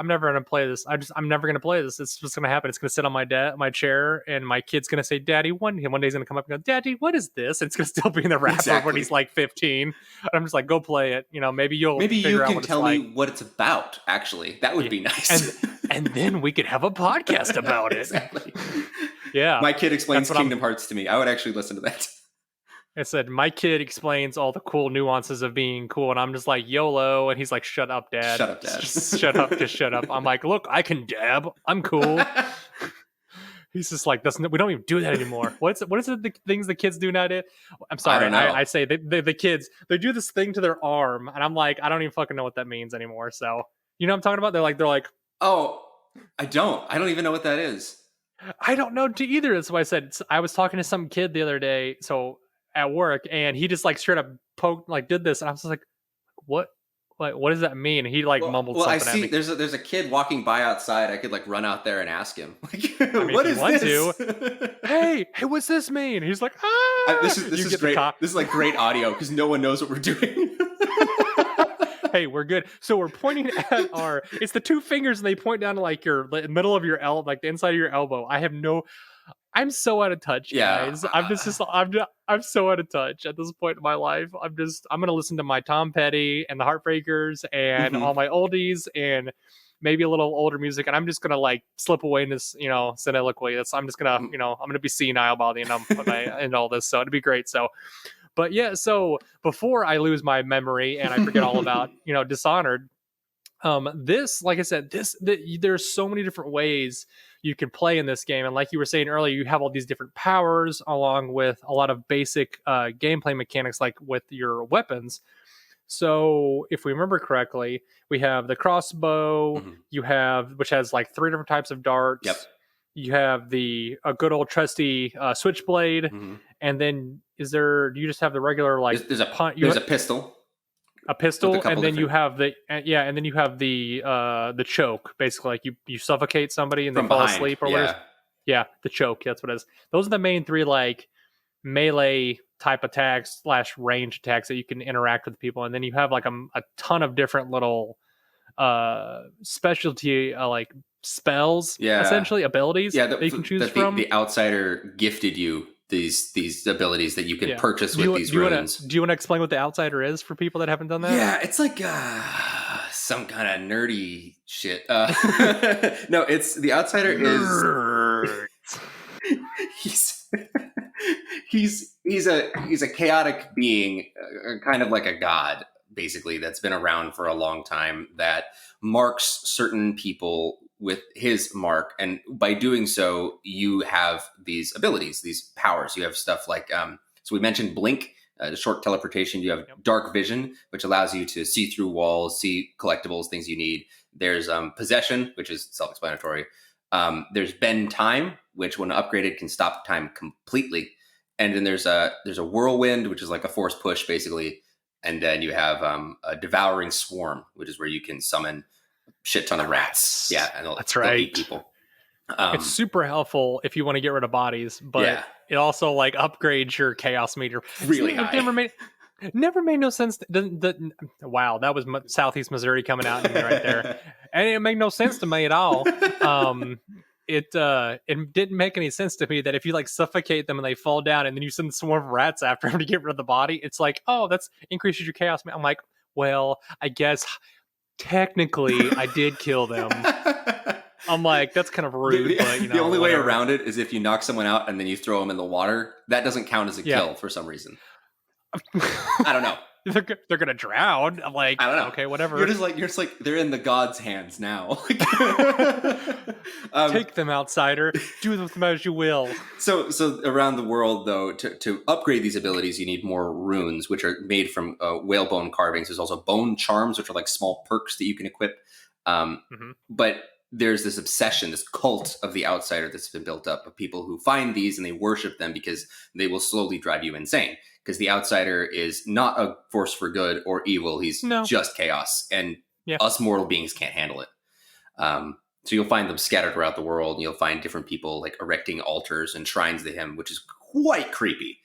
never gonna play this. I'm never gonna play this. It's just gonna happen. It's gonna sit on my chair, and my kid's gonna say, "Daddy," one day he's gonna come up and go, "Daddy, what is this?" And it's gonna still be in the wrapper when he's like 15. And I'm just like, go play it. Maybe you can tell me what it's about. Actually, that would be nice. And then we could have a podcast about it. Exactly. Yeah. My kid explains Kingdom Hearts to me. I would actually listen to that. I said, my kid explains all the cool nuances of being cool, and I'm just like, YOLO, and he's like, shut up, Dad. Shut up, Dad. Shut up, just shut up. I'm like, look, I can dab. I'm cool. He's just like, we don't even do that anymore. What is it the things the kids do nowadays? I'm sorry, I say the kids, they do this thing to their arm, and I'm like, I don't even fucking know what that means anymore. So, you know what I'm talking about? They're like, oh, I don't even know what that is. I don't know either. That's why I said, I was talking to some kid the other day, at work, and he just like straight up did this, and I was just like, what does that mean? And he mumbled something. I see. At me. There's a kid walking by outside. I could run out there and ask him, what is this? hey, what's this mean? He's like, this is great. This is like great audio because no one knows what we're doing. Hey, we're good. So we're pointing at it's the 2 fingers, and they point down to your middle of your elbow, like the inside of your elbow. I'm so out of touch, guys. I'm so out of touch at this point in my life. I'm gonna listen to my Tom Petty and the Heartbreakers and all my oldies and maybe a little older music, and I'm just gonna slip away in this, soliloquy. I'm just gonna, I'm gonna be senile by the end of and all this. So it'd be great. So, but yeah. So before I lose my memory and I forget all about Dishonored, this, like I said, there's so many different ways you can play in this game, and like you were saying earlier, you have all these different powers along with a lot of basic gameplay mechanics, like with your weapons. So if we remember correctly, we have the crossbow, which has 3 different types of darts. Yep. You have a good old trusty switchblade, and then do you just have the regular there's a pistol. A pistol, and then you have the choke, basically, you suffocate somebody and they fall asleep or whatever. Yeah, the choke, that's what it is. Those are the main 3 melee type attacks / range attacks that you can interact with people, and then you have a ton of different little specialty spells, essentially abilities that you can choose from. The outsider gifted you these abilities that you can purchase with these runes. Do you want to explain what the outsider is for people that haven't done that? Yeah, it's like some kind of nerdy shit. No, it's the outsider is he's a chaotic being, kind of like a god, basically, that's been around for a long time, that marks certain people with his mark, and by doing so, you have these abilities, these powers. You have stuff like, so we mentioned blink, short teleportation. You have dark vision, which allows you to see through walls, see collectibles, things you need. There's possession, which is self-explanatory. There's bend time, which when upgraded can stop time completely. And then there's a whirlwind, which is like a force push, basically. And then you have a devouring swarm, which is where you can summon shit ton of rats. Yeah, and that's right. Eat people. It's super helpful if you want to get rid of bodies, but it also upgrades your chaos meter really high. Never made no sense. Wow, that was Southeast Missouri coming out in me right there, and it made no sense to me at all. it didn't make any sense to me that if you like suffocate them and they fall down and then you send a swarm of rats after them to get rid of the body, it's like, oh, that's increases your chaos. I'm like, well, I guess technically I did kill them. I'm like, that's kind of rude, but the only whatever. way around it is if you knock someone out and then you throw them in the water. That doesn't count as a kill for some reason. I don't know. They're gonna drown. I'm like, I don't know. Okay, whatever. You're just like they're in the gods' hands now. Take them, outsider. Do with them as you will. So around the world, though, to upgrade these abilities, you need more runes, which are made from whalebone carvings. There's also bone charms, which are like small perks that you can equip. But there's this obsession, this cult of the outsider that's been built up of people who find these and they worship them because they will slowly drive you insane. Because the outsider is not a force for good or evil. He's just chaos. And us mortal beings can't handle it. So you'll find them scattered throughout the world. And you'll find different people like erecting altars and shrines to him, which is quite creepy.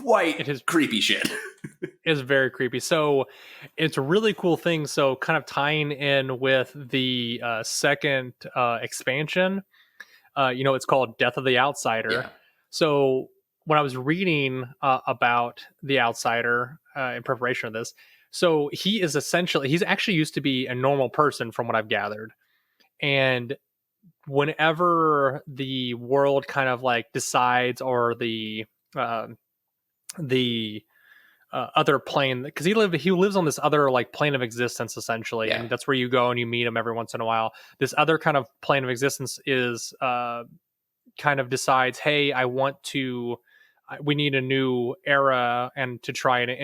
It is creepy shit. It's very creepy. So it's a really cool thing. So kind of tying in with the second expansion, it's called Death of the Outsider. Yeah. So when I was reading about the outsider in preparation of this, so he's actually used to be a normal person from what I've gathered. And whenever the world kind of like decides, or the other plane, because he lives on this other like plane of existence essentially, and that's where you go and you meet him every once in a while. This other kind of plane of existence is kind of decides, hey, we need a new era, and to try to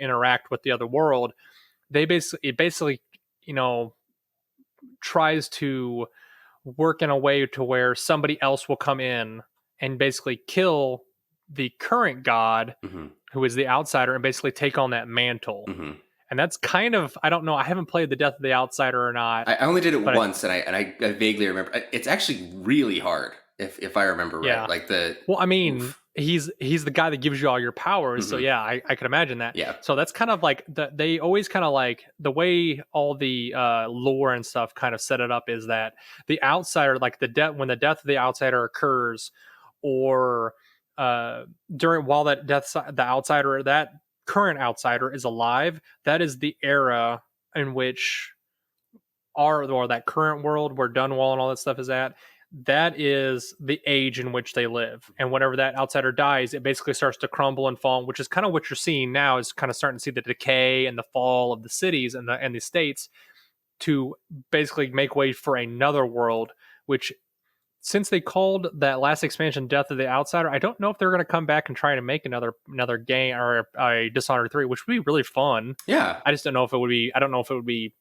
interact with the other world. It basically tries to work in a way to where somebody else will come in and basically kill the current god, who is the outsider, and basically take on that mantle. And that's kind of, I don't know, I haven't played the Death of the Outsider or not. I only did it once, and I vaguely remember. It's actually really hard, if I remember right. Like he's the guy that gives you all your powers. So I can imagine that. Yeah. So that's kind of like they always kind of like the way all the lore and stuff kind of set it up is that the outsider, like when the death of the outsider occurs, or while the outsider, that current outsider is alive, that is the era in which that current world where Dunwall and all that stuff is at. That is the age in which they live. And whenever that outsider dies, it basically starts to crumble and fall, which is kind of what you're seeing now, is kind of starting to see the decay and the fall of the cities and the states to basically make way for another world, which, since they called that last expansion Death of the Outsider, I don't know if they're going to come back and try to make another game or a Dishonored 3, which would be really fun. Yeah. I just don't know if it would be,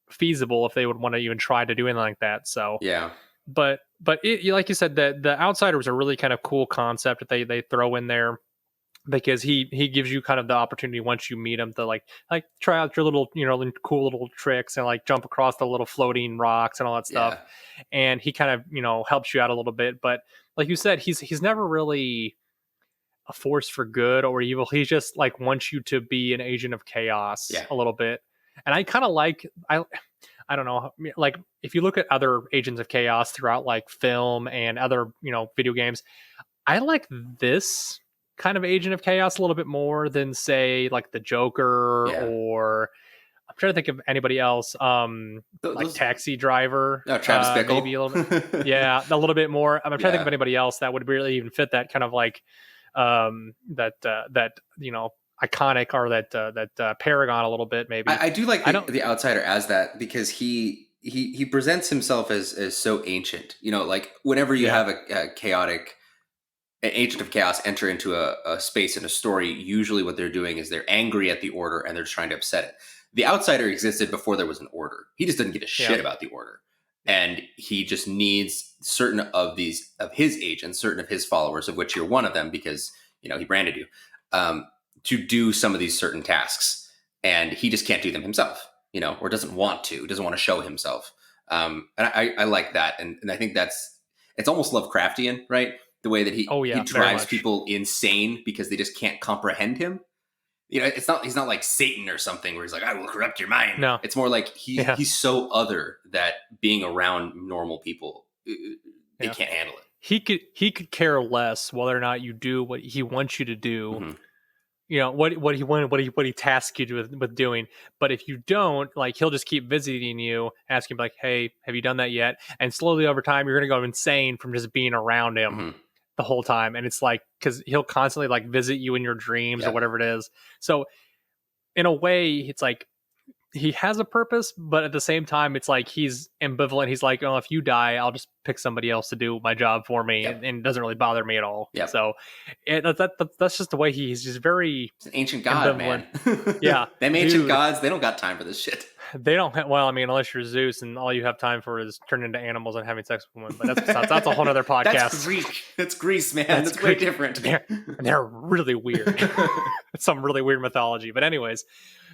feasible if they would want to even try to do anything like that. So, yeah. But like you said, the outsider was a really kind of cool concept that they throw in there, because he gives you kind of the opportunity once you meet him to like try out your little cool little tricks and like jump across the little floating rocks and all that stuff. And he kind of helps you out a little bit. But like you said, he's never really a force for good or evil. He just like wants you to be an agent of chaos a little bit. And I kind of I don't know, like if you look at other agents of chaos throughout like film and other, video games, I like this kind of agent of chaos a little bit more than say like the Joker or I'm trying to think of anybody else. Like Taxi Driver. Oh, Travis Bickle. Maybe a little bit. A little bit more. I'm trying to think of anybody else that would really even fit that kind of like that iconic, or that paragon a little bit maybe. I do like the outsider as that, because he presents himself as so ancient. Like whenever you have a chaotic, an agent of chaos enter into a space in a story, usually what they're doing is they're angry at the order and they're trying to upset it. The outsider existed before there was an order. He just doesn't give a shit about the order. And he just needs certain of his agents, certain of his followers, of which you're one of them, because, he branded you, to do some of these certain tasks. And he just can't do them himself, or doesn't want to show himself. And I like that. And I think it's almost Lovecraftian, right? The way that he drives people insane because they just can't comprehend him. He's not like Satan or something where he's like, I will corrupt your mind. No. It's more like he's so other that being around normal people they can't handle it. He could care less whether or not you do what he wants you to do. You know what he tasks you with doing. But if you don't, like, he'll just keep visiting you, asking like, "Hey, have you done that yet?" And slowly over time, you're gonna go insane from just being around him the whole time. And it's like, because he'll constantly like visit you in your dreams or whatever it is. So in a way, it's like he has a purpose, but at the same time, it's like he's ambivalent. He's like, "Oh, if you die, I'll just pick somebody else to do my job for me," and it doesn't really bother me at all. So that's just the way he's just very. It's an ancient god, ambivalent. Man. Yeah, them ancient gods, they don't got time for this shit. They don't. Well, I mean, unless you're Zeus, and all you have time for is turning into animals and having sex with women. But that's a whole other podcast. That's Greek. That's Greece, man. That's way different. They're really weird. It's some really weird mythology. But anyways,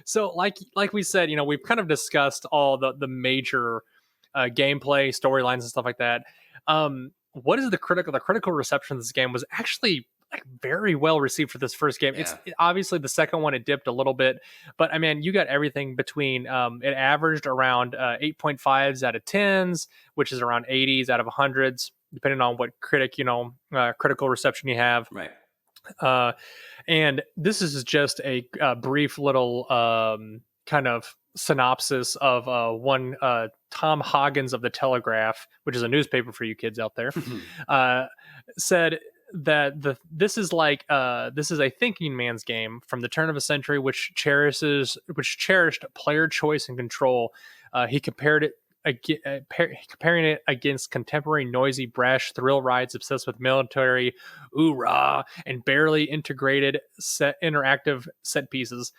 so like we said, you know, we've kind of discussed all the major gameplay, storylines, and stuff like that. What is the critical reception of this game was actually like very well received for this first game. It's obviously the second one, it dipped a little bit, but I mean, you got everything between it averaged around 8.5s out of 10s, which is around 80s out of 100s, depending on what critical reception you have. Right. And this is just a brief little kind of synopsis of one Tom Hoggins of the Telegraph, which is a newspaper for you kids out there, said that this is a thinking man's game from the turn of a century, which cherished player choice and control. He compared it comparing it against contemporary noisy, brash thrill rides obsessed with military oorah and barely integrated interactive set pieces.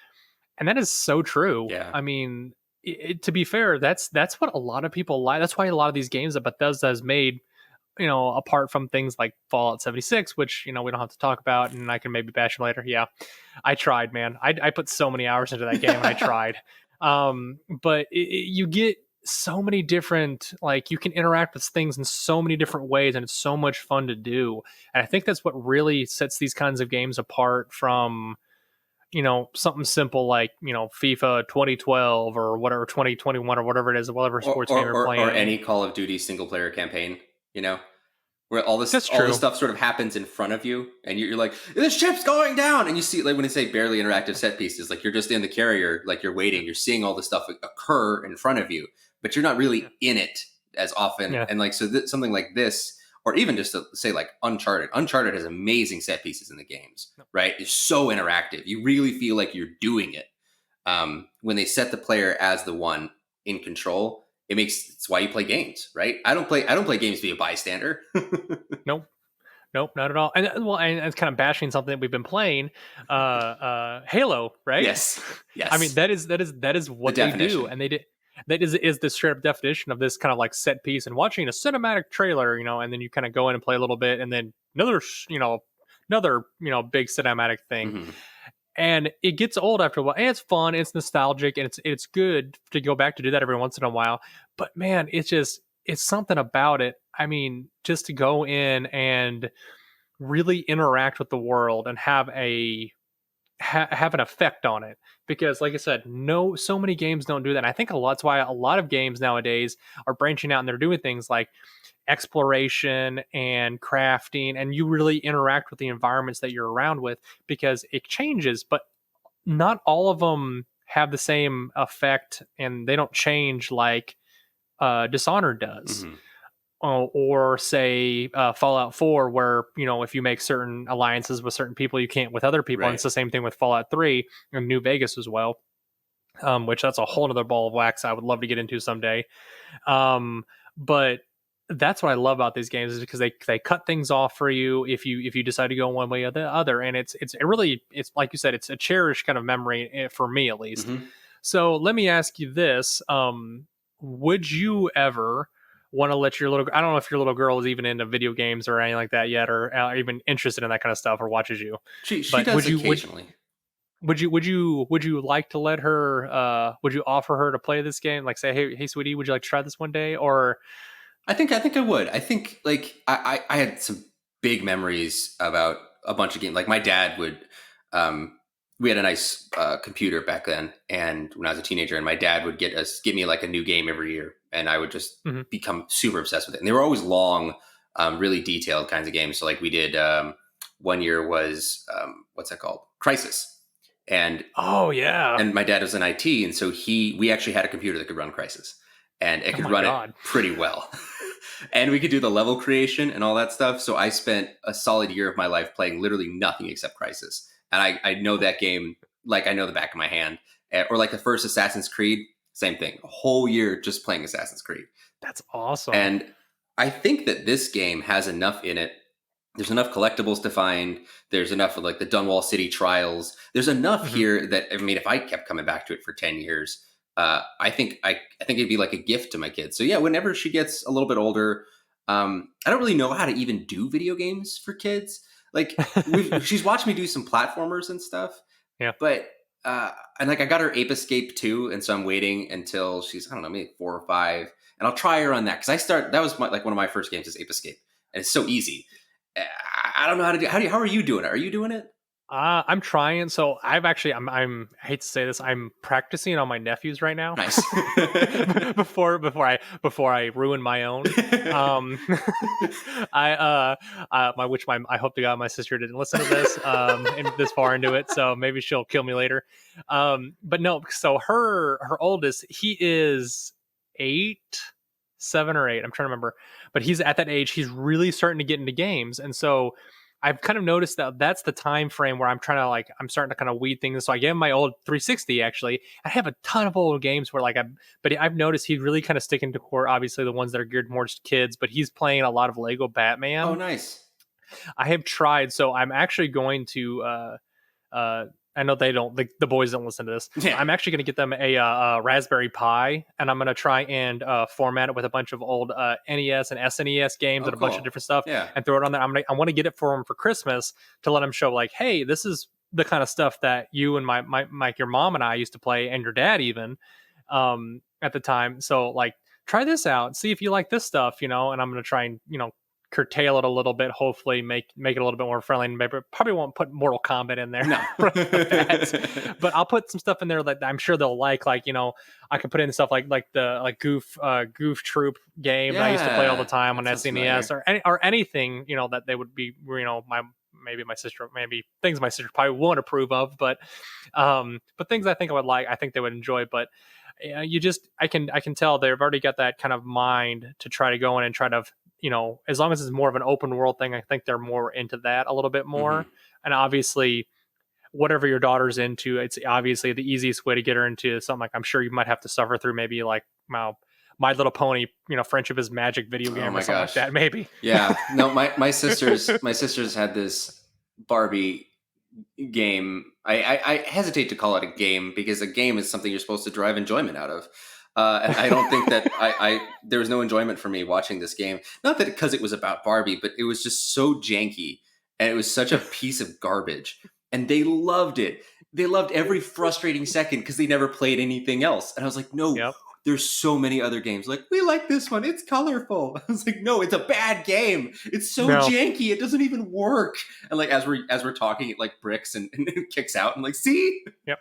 And that is so true. I mean, to be fair, that's what a lot of people like. That's why a lot of these games that Bethesda has made, you know, apart from things like Fallout 76, which, you know, we don't have to talk about, and I can maybe bash them later. Yeah, I tried, man. I put so many hours into that game, and I tried. But you get so many different, like, you can interact with things in so many different ways, and it's so much fun to do. And I think that's what really sets these kinds of games apart from, you know, something simple like, you know, FIFA 2012 or whatever, 2021 or whatever it is, whatever sports game you're playing. Or any Call of Duty single player campaign, you know, where all this stuff sort of happens in front of you, and you're like, the ship's going down, and you see, like, when they say barely interactive set pieces, like, you're just in the carrier, like, you're waiting, you're seeing all this stuff occur in front of you, but you're not really in it as often. And like, so something like this, or even just to say like Uncharted has amazing set pieces in the games, right? It's so interactive. You really feel like you're doing it. When they set the player as the one in control, it's why you play games, right? I don't play games to be a bystander. Nope, not at all. And it's kind of bashing something that we've been playing, Halo, right? Yes. I mean, that is what they do, and they did. That is the straight up definition of this kind of like set piece, and watching a cinematic trailer, you know, and then you kind of go in and play a little bit, and then another big cinematic thing. And it gets old after a while, and it's fun, it's nostalgic, and it's good to go back to do that every once in a while. But man, it's something about it. I mean, just to go in and really interact with the world and have an effect on it, because like I said, so many games don't do that. And I think that's why a lot of games nowadays are branching out, and they're doing things like exploration and crafting, and you really interact with the environments that you're around with, because it changes, but not all of them have the same effect, and they don't change like Dishonored does. Or say Fallout 4, where, you know, if you make certain alliances with certain people, you can't with other people. And it's the same thing with Fallout 3 and New Vegas as well, which that's a whole other ball of wax I would love to get into someday. But that's what I love about these games, is because they cut things off for you if you decide to go one way or the other. And it's like you said, it's a cherished kind of memory for me, at least. So let me ask you this. Would you ever want to let I don't know if your little girl is even into video games or anything like that yet, or even interested in that kind of stuff, or watches you. She does occasionally. Would you like to let her? Would you offer her to play this game? Like, say, hey, sweetie, would you like to try this one day? Or I think I would. I think, like, I had some big memories about a bunch of games. Like, my dad would we had a nice computer back then, and when I was a teenager, and my dad would give me like a new game every year, and I would just become super obsessed with it. And they were always long, really detailed kinds of games. So like we did one year was what's that called? Crisis. And and my dad was in IT, and so we actually had a computer that could run Crisis, and it could run it pretty well. And we could do the level creation and all that stuff. So I spent a solid year of my life playing literally nothing except Crisis. And I know that game like I know the back of my hand. Or like the first Assassin's Creed, same thing. A whole year just playing Assassin's Creed. That's awesome. And I think that this game has enough in it. There's enough collectibles to find. There's enough of like the Dunwall City trials. There's enough here that, I mean, if I kept coming back to it for 10 years, I think it'd be like a gift to my kids. So yeah, whenever she gets a little bit older, I don't really know how to even do video games for kids. Like she's watched me do some platformers and stuff. Yeah. But and like I got her Ape Escape 2, and so I'm waiting until she's, I don't know, maybe 4 or 5, and I'll try her on that because that was like one of my first games is Ape Escape, and it's so easy. I don't know how to do. How are you doing it? Are you doing it? I'm trying. So I've actually, I hate to say this, I'm practicing on my nephews right now. Nice. before I ruin my own. I hope to God my sister didn't listen to this, this far into it. So maybe she'll kill me later. But no, so her oldest, he is 7 or 8. I'm trying to remember, but he's at that age. He's really starting to get into games. And so I've kind of noticed that that's the time frame where I'm starting to kind of weed things. So I gave him my old 360. Actually, I have a ton of old games where but I've noticed he's really kind of sticking to core. Obviously, the ones that are geared more to kids. But he's playing a lot of Lego Batman. Oh, nice. I have tried. So I'm actually going to. I know they don't. The boys don't listen to this. Yeah. I'm actually going to get them a Raspberry Pi, and I'm going to try and format it with a bunch of old NES and SNES games and a bunch of different stuff, and throw it on there. I want to get it for them for Christmas to let them show, like, hey, this is the kind of stuff that you and your mom and I used to play, and your dad even at the time. So, like, try this out, see if you like this stuff, And I'm going to try and curtail it a little bit, hopefully make it a little bit more friendly, and maybe probably won't put Mortal Kombat in there. No. But I'll put some stuff in there that I'm sure they'll like I can put in stuff like the Goof Troop game that I used to play all the time on SNES or anything, that they would be, my sister, maybe things my sister probably won't approve of, but things I think I would like, I think they would enjoy. But I can tell they've already got that kind of mind to try to go in and try to, as long as it's more of an open world thing, I think they're more into that a little bit more. And obviously, whatever your daughter's into, it's obviously the easiest way to get her into something. Like, I'm sure you might have to suffer through maybe like My Little Pony, Friendship is Magic video game or something like that, maybe. Yeah. No, my sisters had this Barbie game. I hesitate to call it a game because a game is something you're supposed to derive enjoyment out of. And I don't think that there was no enjoyment for me watching this game. Not that because it was about Barbie, but it was just so janky and it was such a piece of garbage. And they loved it. They loved every frustrating second because they never played anything else. And I was like, no, there's so many other games. Like, we like this one. It's colorful. I was like, no, it's a bad game. It's so janky. It doesn't even work. And like, as we're talking, it like bricks and it kicks out. I'm like, see? Yep.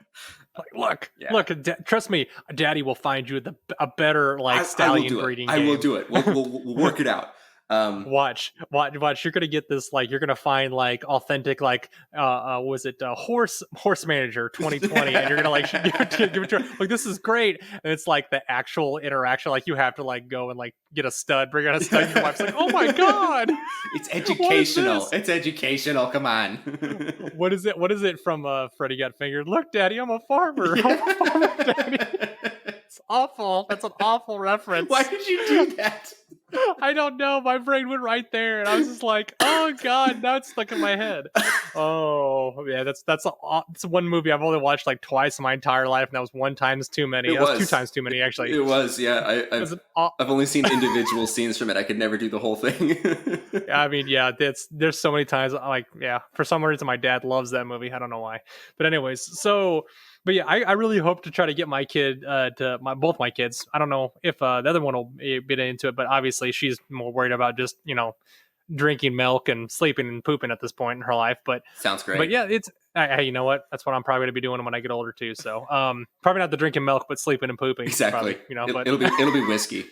Like, look, trust me, Daddy will find you a better stallion breeding game. I will do it. We'll work it out. Watch. You're gonna get this. Like, you're gonna find authentic horse manager 2020, and you're gonna give it to her. Like, this is great, and it's like the actual interaction. Like, you have to go and get a stud, bring out a stud. Your wife's like, oh my god, it's educational. It's educational. Come on. What is it from Freddy Got Fingered? Look, Daddy, I'm a farmer. I'm a farmer, Daddy. It's awful. That's an awful reference. Why did you do that? I don't know. My brain went right there, and I was just like, "Oh God!" Now it's stuck in my head. Oh yeah, that's one movie I've only watched twice in my entire life, and that was one times too many. That was 2 times too many, actually. It was, yeah. I've only seen individual scenes from it. I could never do the whole thing. I mean, yeah, there's so many times. For some reason, my dad loves that movie. I don't know why, but anyways, so. But yeah, I really hope to try to get my kid both my kids. I don't know if the other one will get into it, but obviously she's more worried about just drinking milk and sleeping and pooping at this point in her life. But sounds great. But yeah, hey, you know what? That's what I'm probably going to be doing when I get older too. So probably not the drinking milk, but sleeping and pooping. Exactly. Probably, you know, but it'll be whiskey.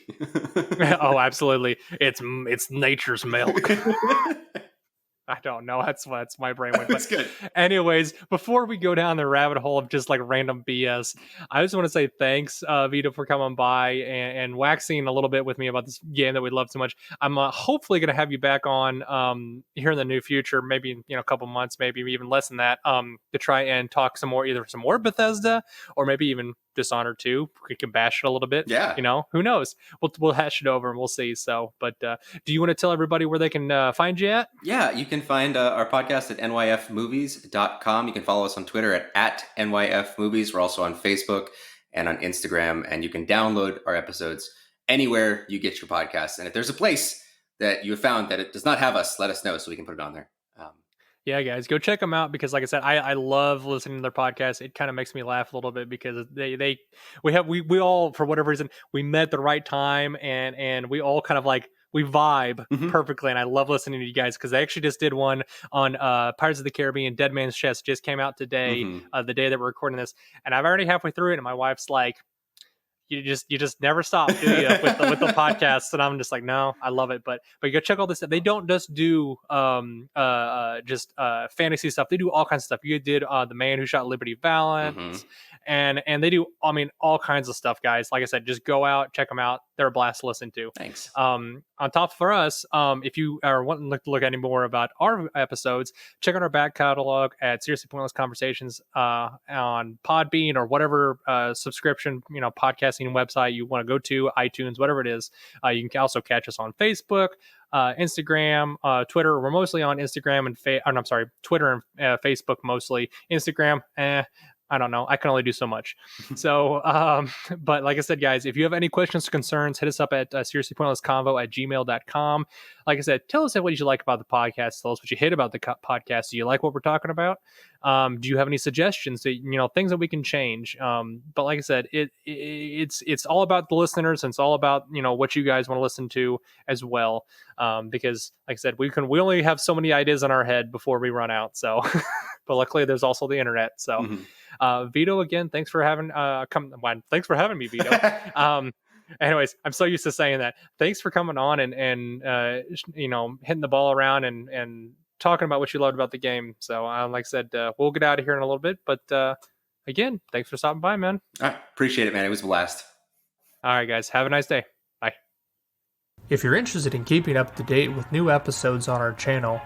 Oh, absolutely. It's nature's milk. I don't know. That's my brain went. That's good. Anyways, before we go down the rabbit hole of just like random BS, I just want to say thanks, Vito, for coming by and waxing a little bit with me about this game that we love so much. I'm hopefully going to have you back on here in the near future, maybe in a couple months, maybe even less than that, to try and talk some more Bethesda, or maybe even Dishonored 2. We can bash it a little bit. Yeah. Who knows? We'll hash it over and we'll see. So, but do you want to tell everybody where they can find you at? Yeah, you can find our podcast at NYFmovies.com. You can follow us on Twitter at NYFmovies. We're also on Facebook and on Instagram, and you can download our episodes anywhere you get your podcasts. And if there's a place that you have found that it does not have us, let us know so we can put it on there. Yeah, guys, go check them out because, like I said, I love listening to their podcast. It kind of makes me laugh a little bit because we all, for whatever reason, we met at the right time and we all kind of like we vibe perfectly. And I love listening to you guys because they actually just did one on Pirates of the Caribbean. Dead Man's Chest just came out today, the day that we're recording this, and I'm already halfway through it, and my wife's like, You just never stop, do you, with the podcast? And I'm just like, no, I love it. But you go check all this stuff. They don't just do fantasy stuff. They do all kinds of stuff. You did The Man Who Shot Liberty Valance, and they do, all kinds of stuff, guys. Like I said, just go out, check them out. They're a blast to listen to. Thanks. On top for us, if you are wanting to look any more about our episodes, check out our back catalog at Seriously Pointless Conversations on Podbean or whatever subscription, podcasting website you want to go to, iTunes, whatever it is. You can also catch us on Facebook, Instagram, Twitter. We're mostly on Instagram and Twitter and Facebook mostly. Instagram, I don't know. I can only do so much. So, but like I said, guys, if you have any questions or concerns, hit us up at seriouslypointlessconvo@gmail.com. Like I said, tell us what you like about the podcast. Tell us what you hate about the podcast. Do you like what we're talking about? Do you have any suggestions that, things that we can change? But like I said, it's all about the listeners, and it's all about, what you guys want to listen to as well. Because like I said, we only have so many ideas in our head before we run out. So, but luckily there's also the internet. So, Vito, again, thanks for having thanks for having me, Vito. Anyways, I'm so used to saying that. Thanks for coming on and hitting the ball around and talking about what you loved about the game. So, like I said, we'll get out of here in a little bit. But again, thanks for stopping by, man. All right, appreciate it, man. It was a blast. All right, guys, have a nice day. Bye. If you're interested in keeping up to date with new episodes on our channel,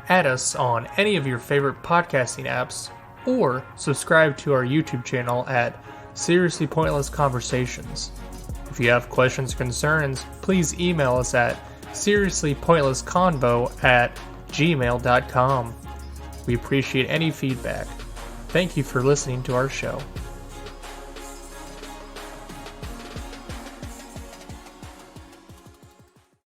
add us on any of your favorite podcasting apps, or subscribe to our YouTube channel at Seriously Pointless Conversations. If you have questions or concerns, please email us at seriouslypointlessconvo@gmail.com. We appreciate any feedback. Thank you for listening to our show.